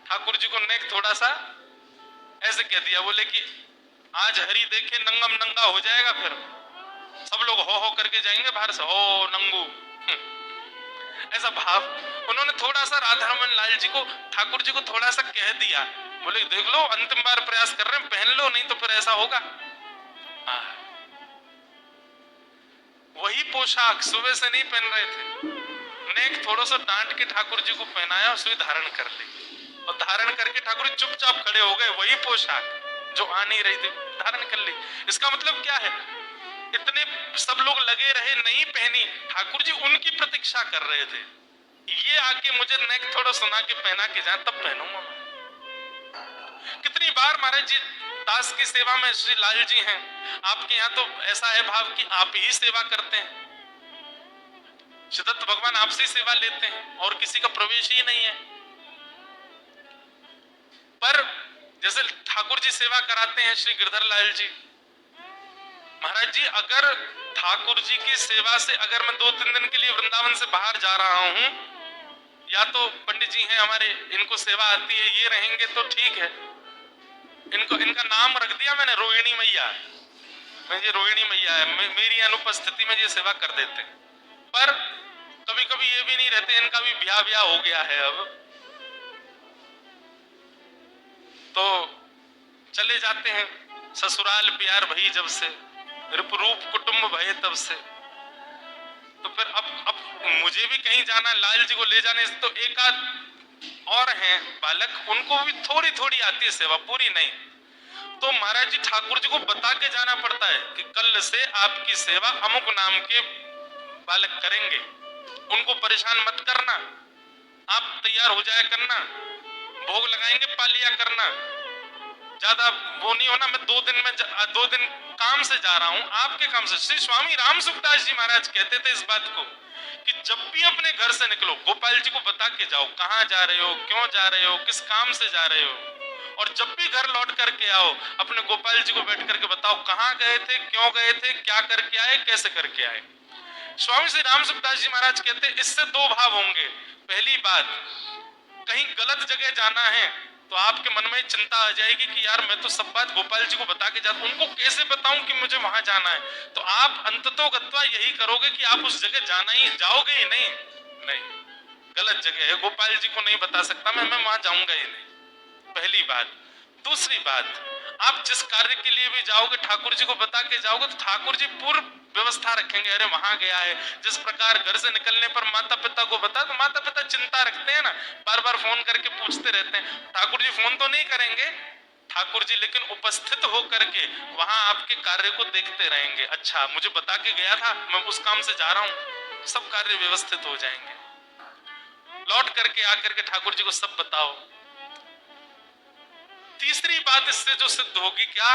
ठाकुर जी को नेक थोड़ा सा ऐसे कह दिया, बोले कि आज हरि देखे नंगम नंगा हो जाएगा, फिर सब लोग हो करके जाएंगे बाहर से, हो नंगू, ऐसा भाव उन्होंने थोड़ा सा राधारमन लाल जी को, ठाकुर जी को थोड़ा सा कह दिया, बोले देख लो अंतिम बार प्रयास कर रहे हैं, पहन लो, नहीं तो फिर ऐसा होगा। वही पोशाक सुबह से नहीं पहन रहे थे, नेक थोड़ा सा डांट के ठाकुर जी को पहनाया, उसको धारण कर ली, और धारण करके ठाकुर जी चुपचाप खड़े हो गए, वही पोशाक जो आ नहीं रही थी धारण कर ली। इसका मतलब क्या है, इतने सब लोग लगे रहे, नहीं पहनी, ठाकुर जी उनकी प्रतीक्षा कर रहे थे, ये आके मुझे नेक थोड़ा सुना के पहना के जाए तब पहनूंगा मैं। कितनी बार महाराज जी दास की सेवा में श्री लाल जी हैं, आपके यहाँ तो ऐसा है भाव कि आप ही सेवा करते हैं, श्रीदत्त भगवान आपसे ही सेवा लेते हैं और किसी का प्रवेश ही नहीं है। पर जैसे ठाकुर जी सेवा कराते हैं श्री गिरधर लाल जी महाराज जी, अगर ठाकुर जी की सेवा से अगर मैं 2-3 दिन के लिए वृंदावन से बाहर जा रहा हूं, या तो पंडित जी हैं हमारे, इनको सेवा आती है, ये रहेंगे तो ठीक है, इनका नाम रख दिया मैंने रोहिणी मैया, ये रोहिणी मैया है, मेरी अनुपस्थिति में ये सेवा कर देते हैं। पर कभी कभी ये भी नहीं रहते, इनका भी ब्याह हो गया है अब, तो चले जाते हैं ससुराल प्यार भई जब से, रूप कुटुंब भये तब से, तो फिर अब मुझे भी कहीं जाना, लाल जी को ले जाने से, तो एक आध और हैं बालक, उनको भी थोड़ी थोड़ी आती है सेवा, पूरी नहीं, तो महाराज जी ठाकुर जी को बता के जाना पड़ता है कि कल से आपकी सेवा अमुक नाम के बालक करेंगे, उनको परेशान मत करना, आप तैयार हो जाया करना, भोग लगाएंगे पालिया करना, ज्यादा वो नहीं होना, मैं 2 दिन में 2 दिन काम से जा रहा हूं, आपके काम से। श्री स्वामी राम सुखदास जी महाराज कहते थे इस बात को कि जब भी अपने घर से निकलो गोपाल जी को बता के जाओ कहाँ जा रहे हो, क्यों जा रहे हो, किस काम से जा रहे हो। और जब भी घर लौट करके आओ अपने गोपाल जी को बैठ करके बताओ कहाँ गए थे, क्यों गए थे, क्या करके आए, कैसे करके आए। स्वामी श्री राम सुखदास जी महाराज कहते हैं इससे दो भाव होंगे। पहली बात, कहीं गलत जगह जाना है तो आपके मन में चिंता आ जाएगी कि यार मैं तो सब बात गोपाल जी को बता के जाता हूं, उनको कैसे बताऊं कि मुझे वहां जाना है। तो आप अंततोगत्वा यही करोगे कि आप उस जगह जाना ही जाओगे ही नहीं। नहीं, गलत जगह है, गोपाल जी को नहीं बता सकता मैं वहां जाऊंगा ही नहीं, पहली बात। दूसरी बात, आप जिस कार्य के लिए भी जाओगे ठाकुर जी को बता के जाओगे तो ठाकुर जी पूर्व व्यवस्था रखेंगे। अरे वहां गया है, जिस प्रकार घर से निकलने पर माता पिता को बता, तो माता पिता चिंता रखते हैं ना, बार बार फोन करके पूछते रहते हैं। ठाकुर जी फोन तो नहीं करेंगे, ठाकुर जी लेकिन उपस्थित होकर के वहां आपके कार्य को देखते रहेंगे। अच्छा मुझे बता के गया था, मैं उस काम से जा रहा हूं, सब कार्य व्यवस्थित हो जाएंगे। लौट करके आकर के ठाकुर जी को सब बताओ। तीसरी बात इससे जो सिद्ध होगी क्या,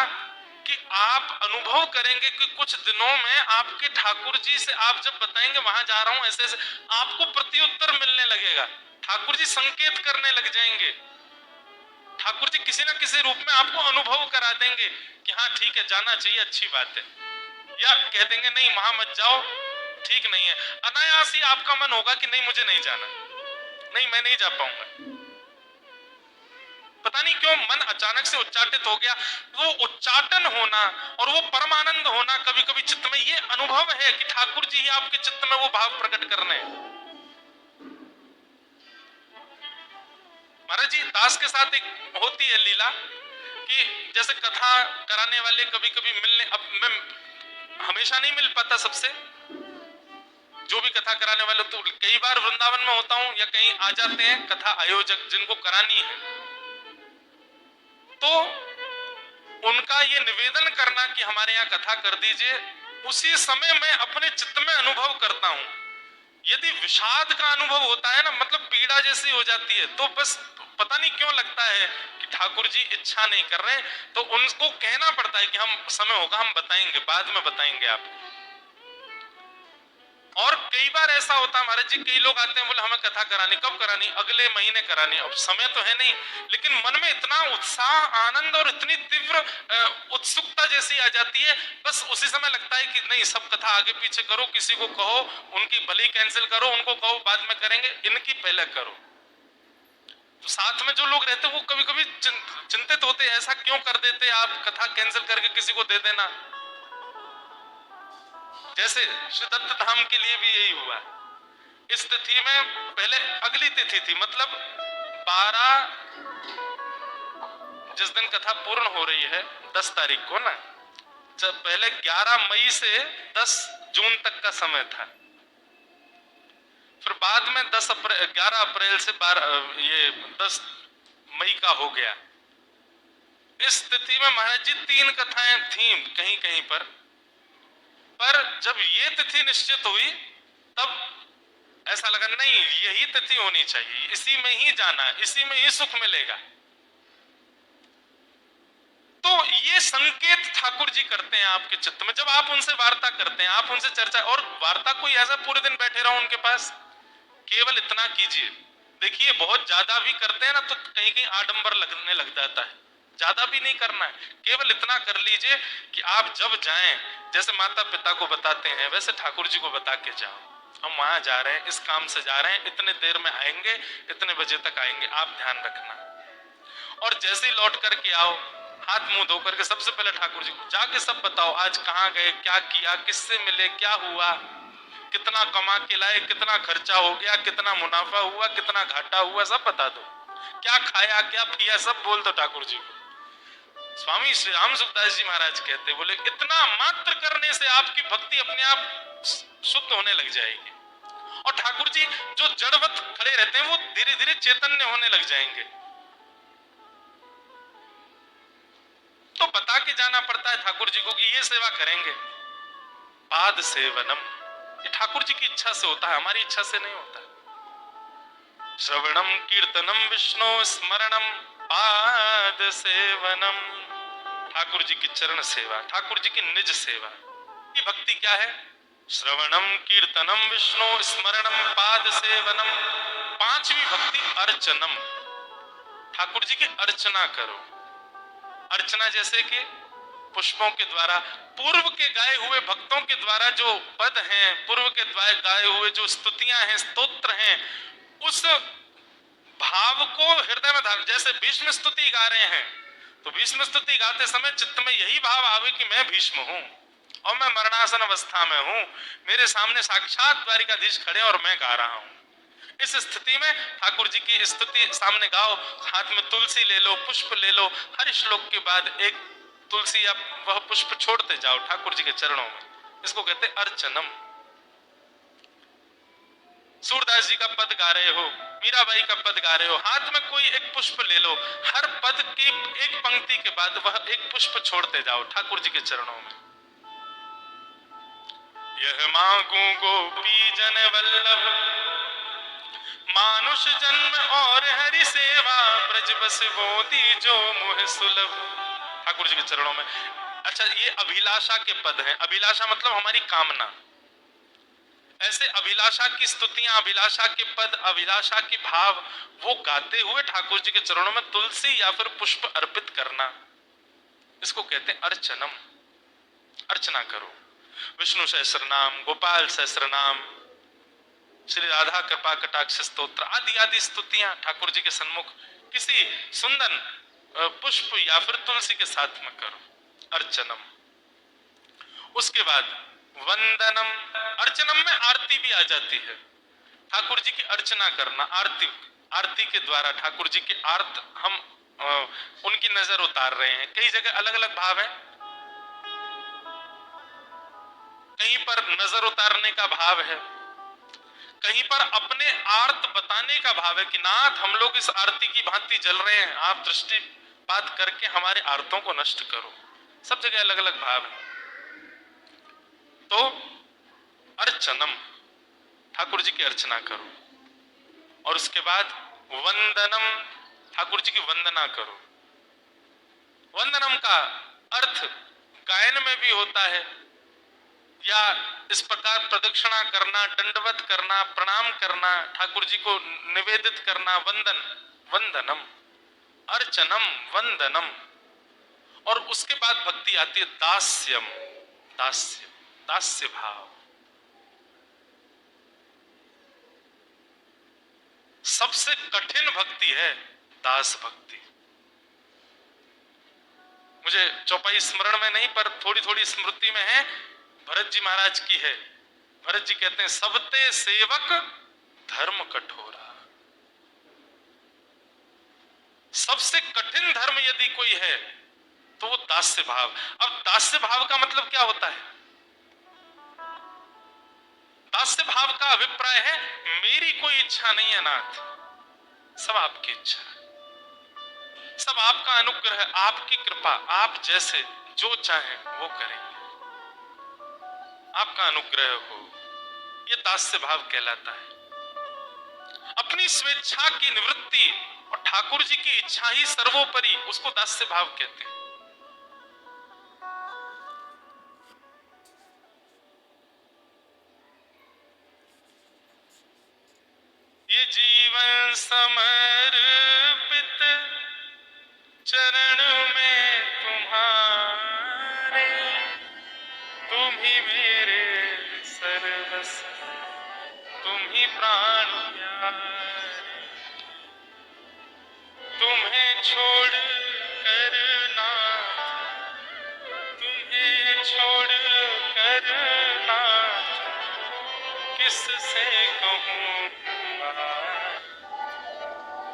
कि आप अनुभव करेंगे कि कुछ दिनों में आपके ठाकुर जी से आप जब बताएंगे वहां जा रहा हूं ऐसे ऐसे, आपको प्रत्युत्तर मिलने लगेगा। ठाकुर जी संकेत करने लग जाएंगे, ठाकुर जी किसी ना किसी रूप में आपको अनुभव करा देंगे कि हाँ ठीक है जाना चाहिए, अच्छी बात है। या कह देंगे नहीं वहां मत जाओ, ठीक नहीं है। अनायास ही आपका मन होगा कि नहीं मुझे नहीं जाना, नहीं मैं नहीं जा पाऊंगा। पता नहीं क्यों मन अचानक से उच्चाटित हो गया। वो उच्चाटन होना और वो परमानंद होना कभी कभी चित्त में, ये अनुभव है कि ठाकुर जी ही आपके चित्त में वो भाव प्रकट करने हैं। महाराज जी दास के साथ एक होती है लीला कि जैसे कथा कराने वाले कभी कभी मिलने, अब मैं हमेशा नहीं मिल पाता सबसे, जो भी कथा कराने वाले, तो कई बार वृंदावन में होता हूं या कहीं आ जाते हैं कथा आयोजक जिनको करानी है, तो उनका ये निवेदन करना कि हमारे यहाँ कथा कर दीजिए, उसी समय मैं अपने चित्त में अनुभव करता हूं। यदि विषाद का अनुभव होता है ना, मतलब पीड़ा जैसी हो जाती है, तो बस पता नहीं क्यों लगता है कि ठाकुर जी इच्छा नहीं कर रहे, तो उनको कहना पड़ता है कि हम समय होगा हम बताएंगे, बाद में बताएंगे आपको। और कई बार ऐसा होता है महाराज जी, कई लोग आते हैं बोले हमें कथा करानी, कब करानी, अगले महीने करानी। अब समय तो है नहीं, लेकिन मन में इतना उत्साह, आनंद और इतनी तीव्र उत्सुकता जैसी आ जाती है, बस उसी समय लगता है कि नहीं सब कथा आगे पीछे करो, किसी को कहो उनकी भली कैंसिल करो, उनको कहो बाद में करेंगे, इनकी पहले करो। तो साथ में जो लोग रहते हैं वो कभी कभी चिंतित होते हैं, ऐसा क्यों कर देते आप, कथा कैंसिल करके किसी को दे देना। जैसे श्री दत्त धाम के लिए भी यही हुआ। इस तिथि में पहले अगली तिथि थी, मतलब 12, जिस दिन कथा पूर्ण हो रही है 10 तारीख को ना, जब पहले 11 मई से 10 जून तक का समय था, फिर बाद में 11 अप्रैल से 10 मई का हो गया। इस तिथि में महाराज जी 3 कथाएं थीं कहीं कहीं पर जब ये तिथि निश्चित हुई तब ऐसा लगा नहीं यही तिथि होनी चाहिए, इसी में ही जाना है, इसी में ही सुख मिलेगा। तो ये संकेत ठाकुर जी करते हैं आपके चित्त में, जब आप उनसे वार्ता करते हैं, आप उनसे चर्चा, और वार्ता कोई ऐसा पूरे दिन बैठे रहो उनके पास, केवल इतना कीजिए। देखिए बहुत ज्यादा भी करते हैं ना तो कहीं कहीं आडंबर लगने लग जाता है, ज्यादा भी नहीं करना है, केवल इतना कर लीजिए कि आप जब जाएं, जैसे माता पिता को बताते हैं वैसे ठाकुर जी को बता के जाओ, हम वहां जा रहे हैं, इस काम से जा रहे हैं, इतने देर में आएंगे, इतने बजे तक आएंगे, आप ध्यान रखना। और जैसे ही लौट करके आओ, हाथ मुंह धो करके सबसे पहले ठाकुर जी को जाके सब बताओ, आज कहाँ गए, क्या किया, किससे मिले, क्या हुआ, कितना कमा के लाए, कितना खर्चा हो गया, कितना मुनाफा हुआ, कितना घाटा हुआ, सब बता दो, क्या खाया क्या पिया सब बोल दो ठाकुर जी को। स्वामी श्री राम सुखदास जी महाराज कहते, बोले इतना मात्र करने से आपकी भक्ति अपने आप शुद्ध होने लग जाएगी, और ठाकुर जी जो जड़वत खड़े रहते हैं वो धीरे धीरे चैतन्य होने लग जाएंगे। तो बता के जाना पड़ता है ठाकुर जी को कि ये सेवा करेंगे। पाद सेवनम, ये ठाकुर जी की इच्छा से होता है, हमारी इच्छा से नहीं होता। श्रवणम कीर्तनम विष्णु स्मरणम पाद सेवनम, ठाकुर जी की चरण सेवा, ठाकुर जी की निज सेवा। ये भक्ति क्या है, श्रवणम कीर्तनम विष्णु स्मरणम पाद सेवनम। पांचवी भक्ति अर्चनम, ठाकुर जी की अर्चना करो। अर्चना जैसे कि पुष्पों के द्वारा, पूर्व के गाए हुए भक्तों के द्वारा जो पद हैं, पूर्व के द्वारा गाए हुए जो स्तुतियां हैं, स्तोत्र हैं, उस भाव को हृदय में धारण। जैसे भीष्म स्तुति गा रहे हैं तो भीष्म स्तुति गाते समय चित्त में यही भाव आवे कि मैं भीष्म हूं और मैं मरणासन अवस्था में हूं, मेरे सामने साक्षात द्वारिकाधीश खड़े और मैं गा रहा हूं। इस स्थिति में ठाकुर जी की स्तुति सामने गाओ, हाथ में तुलसी ले लो, पुष्प ले लो, हर श्लोक के बाद एक तुलसी या वह पुष्प छोड़ते जाओ ठाकुर जी के चरणों में। इसको कहते अर्चनम। सूरदास जी का पद गा रहे हो, मीराबाई का पद गा रहे हो, हाथ में कोई एक पुष्प ले लो, हर पद की एक पंक्ति के बाद वह एक पुष्प छोड़ते जाओ ठाकुर जी के चरणों में। यह मांगू गोपी जन वल्लभ, मानुष जन्म और हरि सेवा, ब्रज बस बोधी जो मोह सुलभ। ठाकुर जी के चरणों में। अच्छा, ये अभिलाषा के पद हैं। अभिलाषा मतलब हमारी कामना। ऐसे अभिलाषा की स्तुतियां, अभिलाषा के पद, अभिलाषा के भाव वो गाते हुए ठाकुर जी के चरणों में तुलसी या फिर पुष्प अर्पित करना, इसको कहते हैं अर्चनम। अर्चना करो। विष्णु सहस्र नाम, गोपाल सहस्र नाम, श्री राधा कृपा कटाक्ष स्तोत्र आदि आदि स्तुतियां ठाकुर जी के सन्मुख किसी सुंदर पुष्प या फिर तुलसी के साथ में करो। अर्चनम। उसके बाद वंदनम। अर्चनम में आरती भी आ जाती है। ठाकुर जी की अर्चना करना, आरती, आरती के द्वारा ठाकुर जी के आर्त हम उनकी नजर उतार रहे हैं। कई जगह अलग अलग भाव है। कहीं पर नजर उतारने का भाव है, कहीं पर अपने आर्त बताने का भाव है कि नाथ हम लोग इस आरती की भांति जल रहे हैं, आप दृष्टिपात करके हमारे आर्तों को नष्ट करो। सब जगह अलग अलग भाव है। तो अर्चनम, ठाकुर जी की अर्चना करो। और उसके बाद वंदनम, ठाकुर जी की वंदना करो। वंदनम का अर्थ गायन में भी होता है, या इस प्रकार प्रदक्षिणा करना, दंडवत करना, प्रणाम करना, ठाकुर जी को निवेदित करना। वंदन, वंदनम, अर्चनम, वंदनम। और उसके बाद भक्ति आती है दास्यम। दास्य, दास्य भाव। सबसे कठिन भक्ति है दास भक्ति। मुझे चौपाई स्मरण में नहीं पर थोड़ी थोड़ी स्मृति में है, भरत जी महाराज की है। भरत जी कहते हैं सबते सेवक धर्म कठोरा। सबसे कठिन धर्म यदि कोई है तो वो दास्य भाव। अब दास्य भाव का मतलब क्या होता है? दास्य भाव का अभिप्राय है मेरी कोई इच्छा नहीं है नाथ, सब आपकी इच्छा है, सब आपका अनुग्रह, आपकी कृपा, आप जैसे जो चाहें वो करेंगे, आपका अनुग्रह हो। ये दास्य भाव कहलाता है। अपनी स्वेच्छा की निवृत्ति और ठाकुर जी की इच्छा ही सर्वोपरि, उसको दास्य भाव कहते हैं। ये जीवन समर्पित चरण में तुम्हारे, तुम ही मेरे सर्वस्व, तुम ही प्राण प्यारे। तुम्हें छोड़ कर नाथ, तुम्हें छोड़ कर नाथ, किससे कहूँ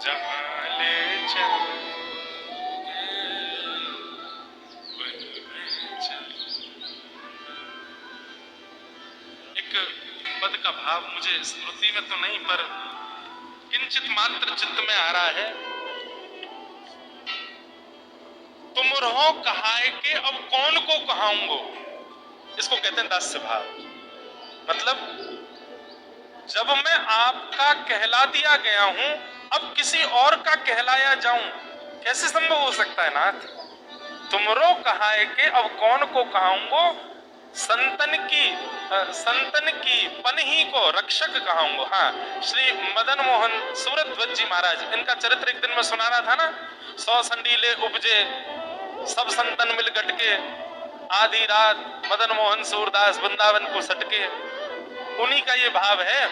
जहाँ ले चलो पद का भाव मुझे स्मृति में तो नहीं पर किंचित मात्र चित्त में आ रहा है। तुम रहो कहाए के अब कौन को कहाऊंगो, इसको कहते हैं दास्य भाव। मतलब जब मैं आपका कहला दिया गया हूं अब किसी और का कहलाया जाऊं, कैसे संभव हो सकता है नाथ? तुम रो कहाए के अब कौन को कहाऊंगो, संतन की पनही को रक्षक कहाऊंगा। हाँ, श्री मदन मोहन सूरध्वज जी महाराज, इनका चरित्र एक दिन में सुना रहा था ना। 100 संडीले उपजे सब संतन मिल गटके, आधी रात मदन मोहन सूरदास वृंदावन को सटके। उन्हीं का ये भाव है,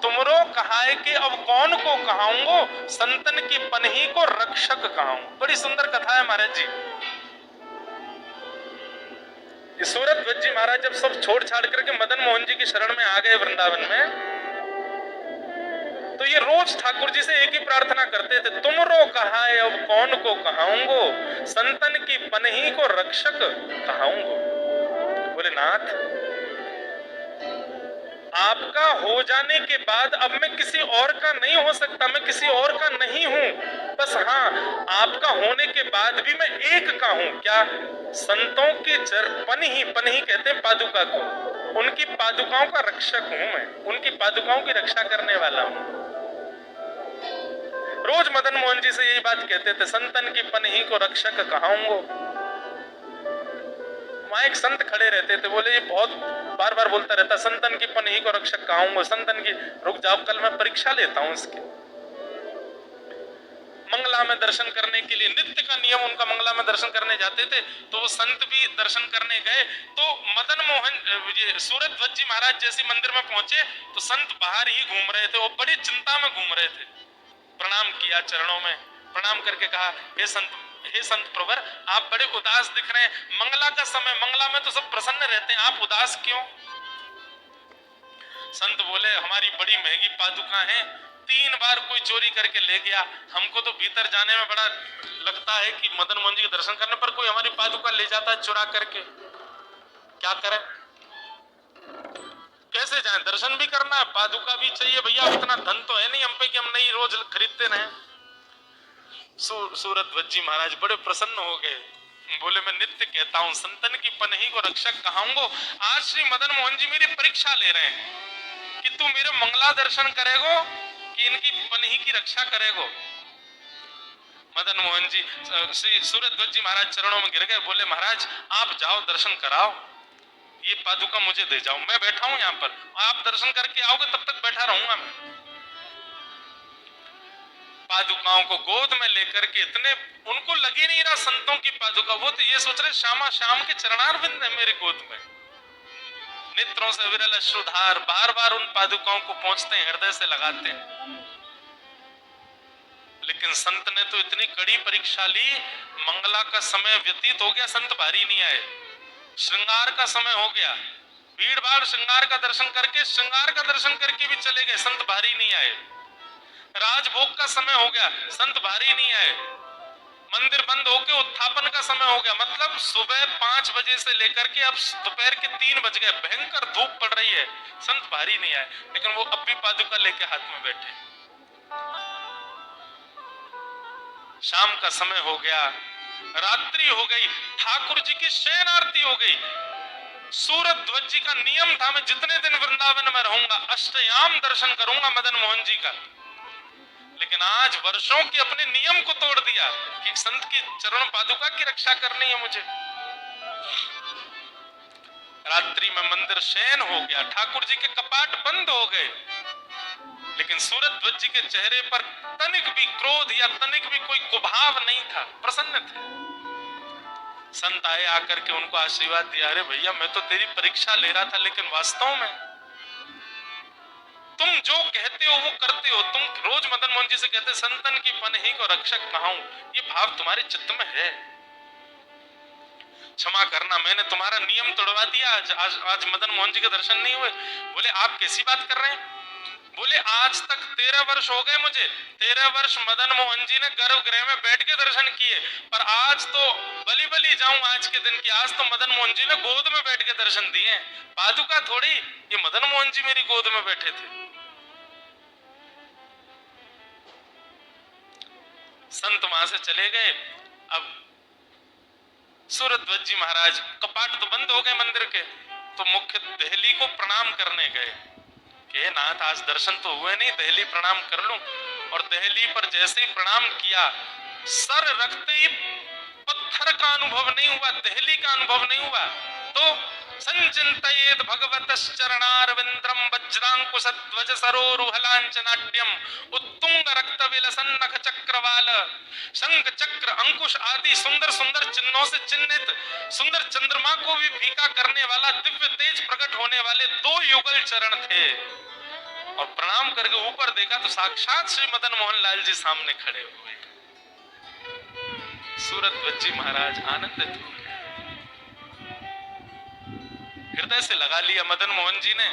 तुमरो कहाए के अब कौन को कहाऊंगो, संतन की पनही को रक्षक कहाऊं। बड़ी सुंदर कथा है महाराज जी। सूरध्वज जी महाराज जब सब छोड़ छाड़ करके मदन मोहन जी की शरण में आ गए वृंदावन में, तो ये रोज ठाकुर जी से एक ही प्रार्थना करते थे, तुमरो कहाए अब कौन को कहाऊंगो, संतन की पनही को रक्षक कहाऊंगो। बोले नाथ, आपका हो जाने के बाद अब मैं किसी और का नहीं हो सकता, मैं किसी और का नहीं हूं। बस हाँ, आपका होने के बाद भी मैं एक का हूं। क्या? संतों की पनही, पनही कहते हैं पादुका को, उनकी पादुकाओं का रक्षक हूं मैं, उनकी पादुकाओं की रक्षा करने वाला हूं। रोज मदन मोहन जी से यही बात कहते थे, संतन की पनही को रक्षक कहाऊंगो। वहां एक संत खड़े रहते थे, बोले ये बहुत बार बार बोलता रहता, संतन की पनही को रक्षक कहाऊंगा, संतन की। रुक जाओ, कल मैं परीक्षा लेता हूं इसके। मंगला में दर्शन करने के लिए, नित्य का नियम उनका, मंगला में दर्शन करने जाते थे, तो वो संत भी दर्शन करने गए। तो मदन मोहन सूरध्वज जी महाराज जैसे मंदिर में पहुंचे तो संत बाहर ही घूम रहे थे, वो बड़ी चिंता में घूम रहे थे। प्रणाम किया चरणों में, प्रणाम करके कहा, हे संत प्रवर, आप बड़े उदास दिख रहे हैं। मंगला का समय, मंगला में तो सब प्रसन्न रहते हैं, आप उदास क्यों? संत बोले, हमारी बड़ी महंगी पादुका हैं, 3 बार कोई चोरी करके ले गया। हमको तो भीतर जाने में बड़ा लगता है कि मदन मोहन जी के दर्शन करने पर कोई हमारी पादुका ले जाता है चुरा करके, क्या करें? कैसे जाएं? दर्शन भी करना है, पादुका भी चाहिए। भैया इतना धन तो है नहीं हम पे कि हम नहीं रोज खरीदते रहे। सूरध्वज जी महाराज बड़े प्रसन्न हो गए, बोले मैं नित्य कहता हूं, संतन की पनही को रक्षक कहाऊंगो। आज श्री मदन मोहन जी मेरी परीक्षा ले रहे हैं कि तू मेरे मंगला दर्शन करेगो कि इनकी पनही की रक्षा करेगो। मदन मोहन जी श्री सूरध्वज जी महाराज चरणों में गिर गए, बोले महाराज आप जाओ दर्शन कराओ, ये पादुका मुझे दे जाओ, मैं बैठा हूं यहाँ पर, आप दर्शन करके आओगे तब तक बैठा रहूंगा मैं। पादुकाओं को गोद में लेकर के, इतने उनको लगी नहीं रहा संतों की पादुका, वो तो ये सोच रहे श्यामा श्याम के चरणारविंद है मेरे गोद में। नेत्रों से विरल अश्रुधार बार बार उन पादुकाओं को पहुंचते हैं, हृदय से लगाते हैं। लेकिन संत ने तो इतनी कड़ी परीक्षा ली, मंगला का समय व्यतीत हो गया, संत भारी नहीं आए। श्रृंगार का समय हो गया, भीड़ भाड़ श्रृंगार का दर्शन करके, श्रृंगार का दर्शन करके भी चले गए, संत भारी नहीं आए। राजभोग का समय हो गया, संत भारी नहीं आए। मंदिर बंद होके उत्थापन का समय हो गया, मतलब सुबह 5 बजे से लेकर के अब दोपहर के 3 बज गए, भयंकर धूप पड़ रही है, संत भारी नहीं आए। लेकिन वो अब भी पादुका लेके हाथ में बैठे। शाम का समय हो गया, रात्रि हो गई, ठाकुर जी की शयन आरती हो गई। सूरध्वज जी का नियम था, मैं जितने दिन वृंदावन में रहूंगा अष्टयाम दर्शन करूंगा मदन मोहन जी का। लेकिन आज वर्षों के अपने नियम को तोड़ दिया कि संत की चरण पादुका की रक्षा करनी है मुझे। रात्रि में मंदिर शयन हो गया, ठाकुर जी के कपाट बंद हो गए, लेकिन सूरध्वज जी के चेहरे पर तनिक भी क्रोध या तनिक भी कोई कुभाव नहीं था, प्रसन्न थे। संत आए, आकर के उनको आशीर्वाद दिया, अरे भैया मैं तो तेरी परीक्षा ले रहा था, लेकिन वास्तव में तुम जो कहते हो वो करते हो। तुम रोज मदन मोहन जी से कहते संतन की पनही को रक्षक कहाऊं, ये भाव तुम्हारे चित्त में है। क्षमा करना, मैंने तुम्हारा नियम तोड़वा दिया, आज मदन मोहन जी के दर्शन नहीं हुए। बोले आप कैसी बात कर रहे हैं? बोले आज तक 13 वर्ष हो गए मुझे, 13 वर्ष मदन मोहन जी ने गर्भगृह में बैठ के दर्शन किए, पर आज तो बली बली जाऊं आज के दिन की, आज तो मदन मोहन जी ने गोद में बैठ के दर्शन दिए, पादुका थोड़ी, ये मदन मोहन जी मेरी गोद में बैठे थे। संत वहां से चले गए। अब सूरध्वज जी महाराज, कपाट तो बंद हो गए मंदिर के, तो मुख्य दहली को प्रणाम करने गए कि नाथ आज दर्शन तो हुए नहीं, दहली प्रणाम कर लूं। और दहली पर जैसे ही प्रणाम किया, सर रखते ही पत्थर का अनुभव नहीं हुआ, दहली का अनुभव नहीं हुआ। तो संचिन्तयेत् भगवतश्चरणारविन्द्रं वज्राङ्कुशध्वज सरोरुहलाञ्चनाट्यम् उत्तुंग रक्त विलसन नख चक्रवाल शंख चक्र अंकुश आदि सुंदर सुंदर चिन्हों से चिन्हित सुंदर चंद्रमा को भी फीका करने वाला दिव्य तेज प्रकट होने वाले 2 युगल चरण थे। और प्रणाम करके ऊपर देखा तो साक्षात श्री मदन मोहन लाल जी सामने खड़े हुए। सूरत जी महाराज आनंदित हो गए, हृदय से लगा लिया मदन मोहन जी ने।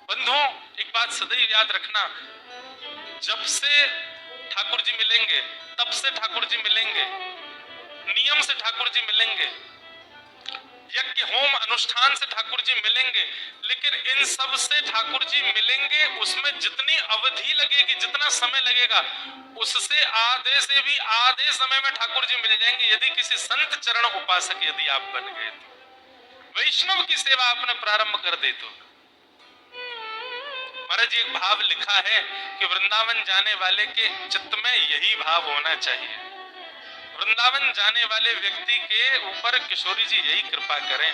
बंधुओं, एक बात सदैव याद रखना, जब से ठाकुर जी मिलेंगे, तब से ठाकुर जी मिलेंगे, नियम से ठाकुर जी मिलेंगे, यज्ञ होम अनुष्ठान से ठाकुर जी मिलेंगे, लेकिन इन सब से ठाकुर जी मिलेंगे, उसमें जितनी अवधि लगेगी, जितना समय लगेगा, उससे आधे से भी आधे समय में ठाकुर जी मिल जाएंगे यदि किसी संत चरण उपासक यदि आप बन गए तो, वैष्णव की सेवा आपने प्रारंभ कर दे तो। महाराज जी एक भाव लिखा है कि वृंदावन जाने वाले के चित्त में यही भाव होना चाहिए। वृंदावन जाने वाले व्यक्ति के ऊपर किशोरी जी यही कृपा करें।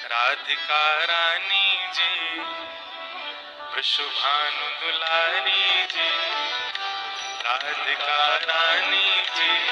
राधिका रानी जी, वृषभानु दुलारी जी, राधिका रानी जी।